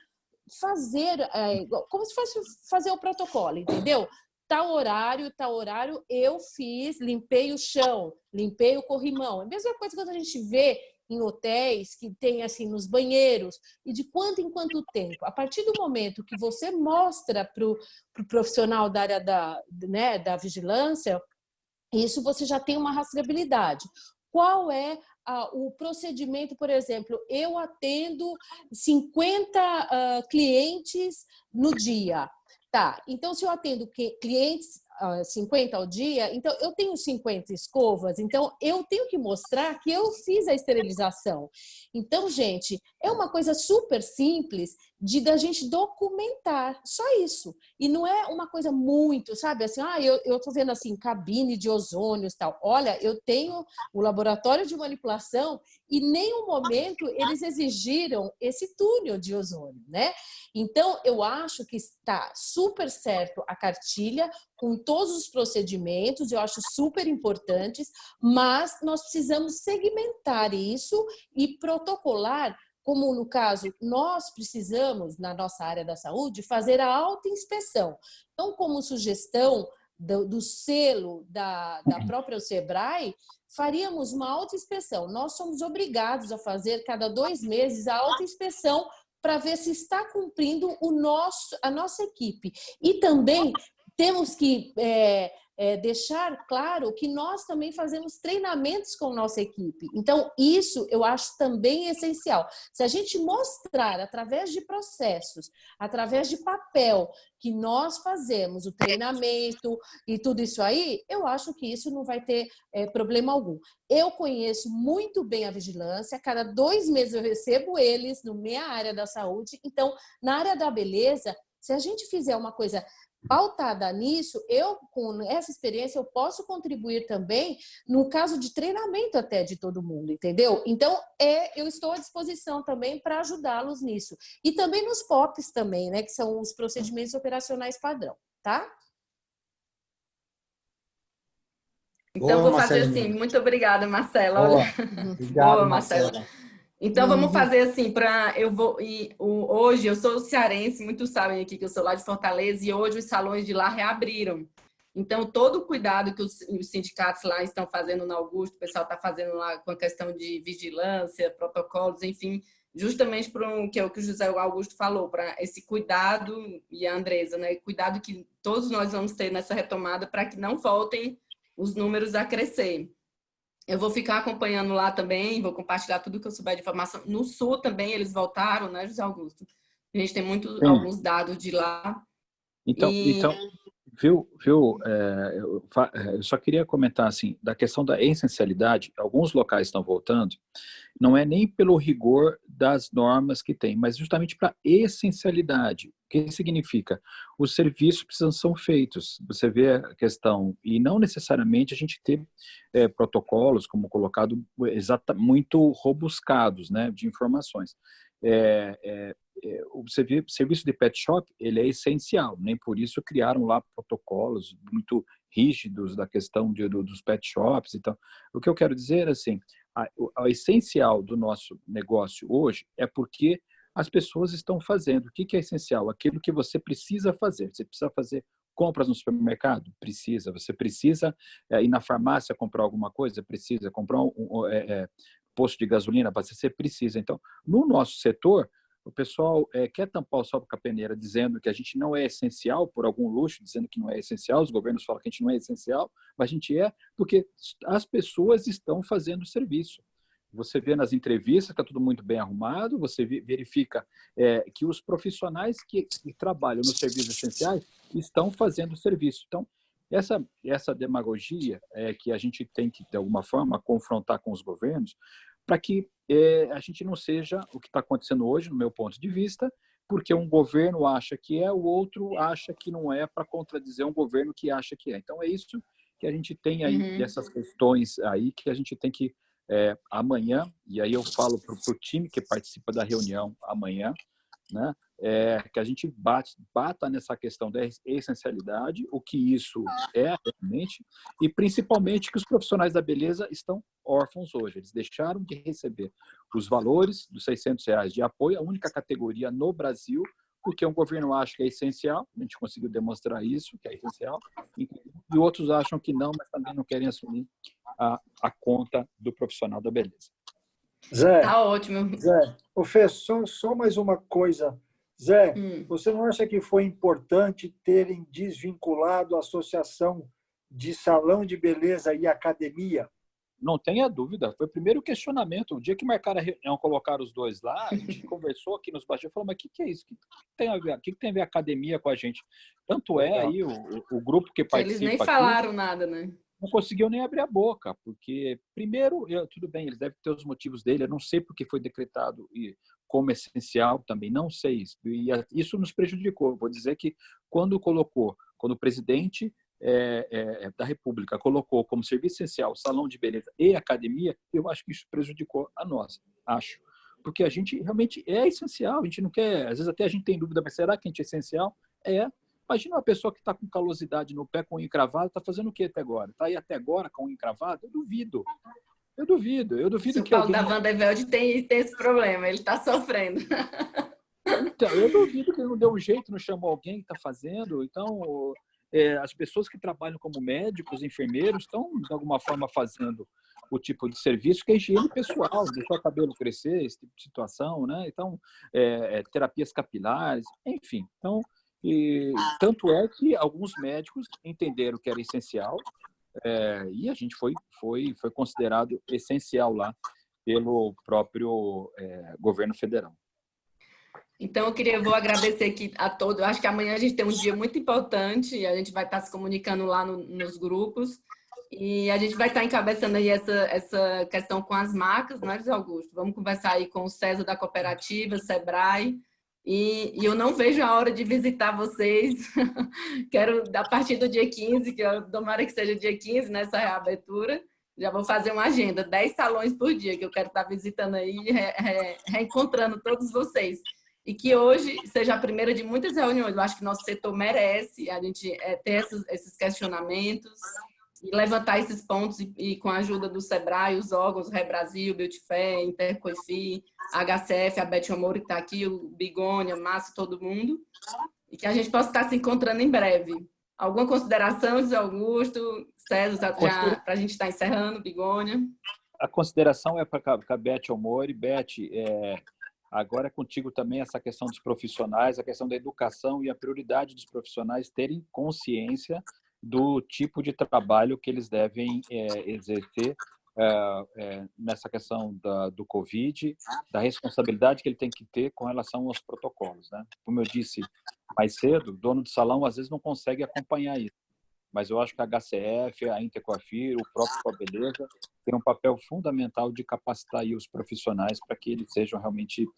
fazer como se fosse fazer o protocolo, entendeu? Tal horário, eu limpei o chão, limpei o corrimão. É a mesma coisa que a gente vê em hotéis que tem assim nos banheiros, e de quanto em quanto tempo. A partir do momento que você mostra para o profissional da área da vigilância, isso você já tem uma rastreabilidade. Qual é o procedimento? Por exemplo, eu atendo 50 clientes no dia. Tá, então se eu atendo clientes 50 ao dia, então eu tenho 50 escovas, então eu tenho que mostrar que eu fiz a esterilização. Então, gente, é uma coisa super simples da gente documentar, só isso. E não é uma coisa muito, sabe, assim, eu tô vendo assim, cabine de ozônios e tal. Olha, eu tenho o laboratório de manipulação e em nenhum momento eles exigiram esse túnel de ozônio, né? Então, eu acho que está super certo a cartilha, com todos os procedimentos, eu acho super importantes, mas nós precisamos segmentar isso e protocolar, como no caso, nós precisamos, na nossa área da saúde, fazer a autoinspeção. Então, como sugestão do selo da própria Sebrae, faríamos uma autoinspeção. Nós somos obrigados a fazer, cada 2 meses, a autoinspeção para ver se está cumprindo a nossa equipe. E também temos que deixar claro que nós também fazemos treinamentos com nossa equipe. Então, isso eu acho também essencial. Se a gente mostrar, através de processos, através de papel, que nós fazemos o treinamento e tudo isso aí, eu acho que isso não vai ter problema algum. Eu conheço muito bem a vigilância, cada 2 meses eu recebo eles na minha área da saúde. Então, na área da beleza, se a gente fizer uma coisa pautada nisso, eu, com essa experiência, eu posso contribuir também no caso de treinamento até de todo mundo, entendeu? Então, eu estou à disposição também para ajudá-los nisso. E também nos POPs também, né, que são os procedimentos operacionais padrão, tá? Então, vou fazer assim. Muito obrigada, Marcela. Olha. Obrigado, Boa, Marcela. Então, vamos fazer assim, hoje eu sou cearense, muitos sabem aqui que eu sou lá de Fortaleza, e hoje os salões de lá reabriram. Então, todo o cuidado que os sindicatos lá estão fazendo na Augusto, o pessoal está fazendo lá com a questão de vigilância, protocolos, enfim, justamente para o que o José Augusto falou, para esse cuidado, e a Andresa, né? Cuidado que todos nós vamos ter nessa retomada para que não voltem os números a crescer. Eu vou ficar acompanhando lá também, vou compartilhar tudo que eu souber de informação. No Sul também eles voltaram, né, José Augusto? A gente tem alguns dados de lá. Então, viu? Eu só queria comentar assim, da questão da essencialidade, alguns locais estão voltando, não é nem pelo rigor das normas que tem, mas justamente para essencialidade. O que significa? Os serviços precisam ser feitos. Você vê a questão, e não necessariamente a gente ter protocolos, como colocado, muito robuscados, né, de informações. O serviço de pet shop, ele é essencial, nem por isso criaram lá protocolos muito rígidos da questão dos pet shops. Então, o que eu quero dizer, assim, a essencial do nosso negócio hoje é porque as pessoas estão fazendo. O que é essencial? Aquilo que você precisa fazer. Você precisa fazer compras no supermercado? Precisa. Você precisa ir na farmácia comprar alguma coisa? Precisa. Comprar posto de gasolina? Você precisa. Então, no nosso setor, o pessoal quer tampar o sol com a peneira, dizendo que a gente não é essencial, por algum luxo, dizendo que não é essencial, os governos falam que a gente não é essencial, mas a gente é, porque as pessoas estão fazendo o serviço. Você vê nas entrevistas, está tudo muito bem arrumado, você verifica que os profissionais que trabalham nos serviços essenciais estão fazendo o serviço. Então, essa demagogia que a gente tem que, de alguma forma, confrontar com os governos, para que a gente não seja o que está acontecendo hoje, no meu ponto de vista, porque um governo acha que o outro acha que não é, para contradizer um governo que acha que é. Então, é isso que a gente tem aí, dessas questões aí, que a gente tem que, amanhã, e aí eu falo para o time que participa da reunião amanhã, né, que a gente bata nessa questão da essencialidade, o que isso é realmente, e principalmente que os profissionais da beleza estão órfãos hoje. Eles deixaram de receber os valores dos R$600 de apoio, a única categoria no Brasil, porque um governo acha que é essencial, a gente conseguiu demonstrar isso, que é essencial, e outros acham que não, mas também não querem assumir a conta do profissional da beleza. Zé, tá ótimo. Zé, Fê, só mais uma coisa. Zé, você não acha que foi importante terem desvinculado a associação de salão de beleza e academia? Não tenha dúvida. Foi o primeiro questionamento. O dia que marcaram a reunião, colocaram os dois lá, a gente conversou aqui nos bastidores, falou, mas o que é isso? O que tem a ver a academia com a gente? Tanto aí o grupo que participa eles nem falaram nada, né? Não conseguiu nem abrir a boca, porque, primeiro, tudo bem, eles devem ter os motivos dele, eu não sei porque foi decretado como essencial também, não sei isso. E isso nos prejudicou. Vou dizer que quando o presidente da República colocou como serviço essencial salão de beleza e academia, eu acho que isso prejudicou a nós, acho. Porque a gente realmente é essencial, a gente não quer, às vezes até a gente tem dúvida, mas será que a gente é essencial? Imagina uma pessoa que está com calosidade no pé, com unha encravada, está fazendo o que até agora? Está aí até agora com unha encravada? Eu duvido. Que alguém... O Paulo da Vandervelde tem esse problema, ele está sofrendo. Então, eu duvido que ele não deu um jeito, não chamou alguém que está fazendo. Então, as pessoas que trabalham como médicos, enfermeiros, estão, de alguma forma, fazendo o tipo de serviço que é higiene pessoal, deixar o cabelo crescer, esse tipo de situação, né? Então, terapias capilares, enfim. Então, tanto é que alguns médicos entenderam que era essencial e a gente foi considerado essencial lá pelo próprio governo federal. Então, vou agradecer aqui a todos. Eu acho que amanhã a gente tem um dia muito importante e a gente vai estar se comunicando lá nos grupos e a gente vai estar encabeçando aí essa questão com as marcas, não é, José Augusto? Vamos conversar aí com o César da Cooperativa, Sebrae, E eu não vejo a hora de visitar vocês. Quero, a partir do dia 15, que eu tomara que seja dia 15, nessa reabertura, já vou fazer uma agenda, 10 salões por dia, que eu quero estar visitando aí, reencontrando todos vocês. E que hoje seja a primeira de muitas reuniões. Eu acho que nosso setor merece a gente ter esses questionamentos e levantar esses pontos e com a ajuda do SEBRAE, os órgãos, o Rebrasil, Beautyfair, Intercoifi, HCF, a Beth Omori que está aqui, o Bigônia, Márcio, todo mundo, e que a gente possa estar se encontrando em breve. Alguma consideração, José Augusto, César, já para a gente estar encerrando, Bigônia? A consideração é para a Beth Omori. Beth, agora é contigo também essa questão dos profissionais, a questão da educação e a prioridade dos profissionais terem consciência do tipo de trabalho que eles devem exercer nessa questão do Covid, da responsabilidade que ele tem que ter com relação aos protocolos, né? Como eu disse mais cedo, o dono do salão às vezes não consegue acompanhar isso, mas eu acho que a HCF, a Intercoifi, o próprio Cobeleza tem um papel fundamental de capacitar aí os profissionais para que eles sejam realmente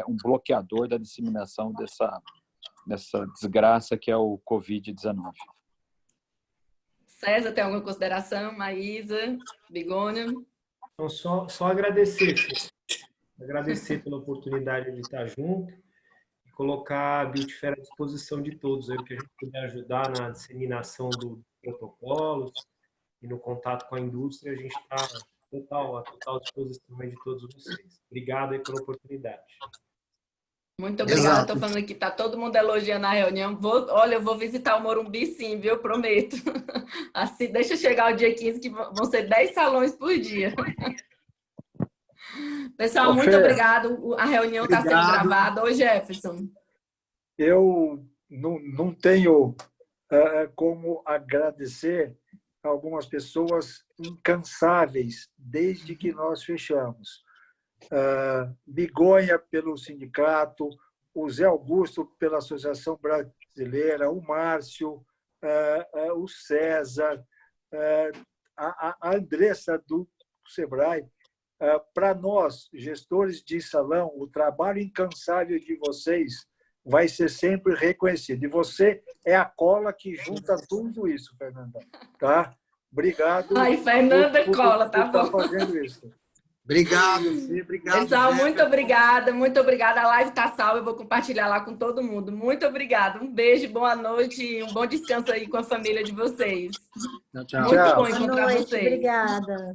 um bloqueador da disseminação dessa desgraça que é o Covid-19. César, tem alguma consideração? Maísa, Bigônia? Então, só agradecer. Agradecer pela oportunidade de estar junto e colocar a Beautyfair à disposição de todos, aí, que a gente puder ajudar na disseminação dos protocolos e no contato com a indústria, a gente está à total disposição de todos vocês. Obrigado aí pela oportunidade. Muito obrigada. Estou falando aqui, está todo mundo elogiando a reunião. Olha, eu vou visitar o Morumbi sim, viu? Prometo. Assim, deixa chegar o dia 15, que vão ser 10 salões por dia. Pessoal, muito obrigado. A reunião está sendo gravada. Oi, Jefferson. Eu não tenho como agradecer algumas pessoas incansáveis desde que nós fechamos. Bigônia pelo sindicato, o Zé Augusto pela Associação Brasileira, o Márcio, o César, a Andressa do SEBRAE. Para nós, gestores de salão, o trabalho incansável de vocês vai ser sempre reconhecido. E você é a cola que junta tudo isso, Fernanda. Tá? Obrigado. Ai, Fernanda cola, tá bom. Por fazendo isso. Obrigado, Fê. Obrigado, pessoal, Zé. muito obrigada, muito obrigada. A live está salva, eu vou compartilhar lá com todo mundo. Muito obrigada. Um beijo, boa noite e um bom descanso aí com a família de vocês. Tchau, tchau. Muito bom encontrar vocês. Obrigada.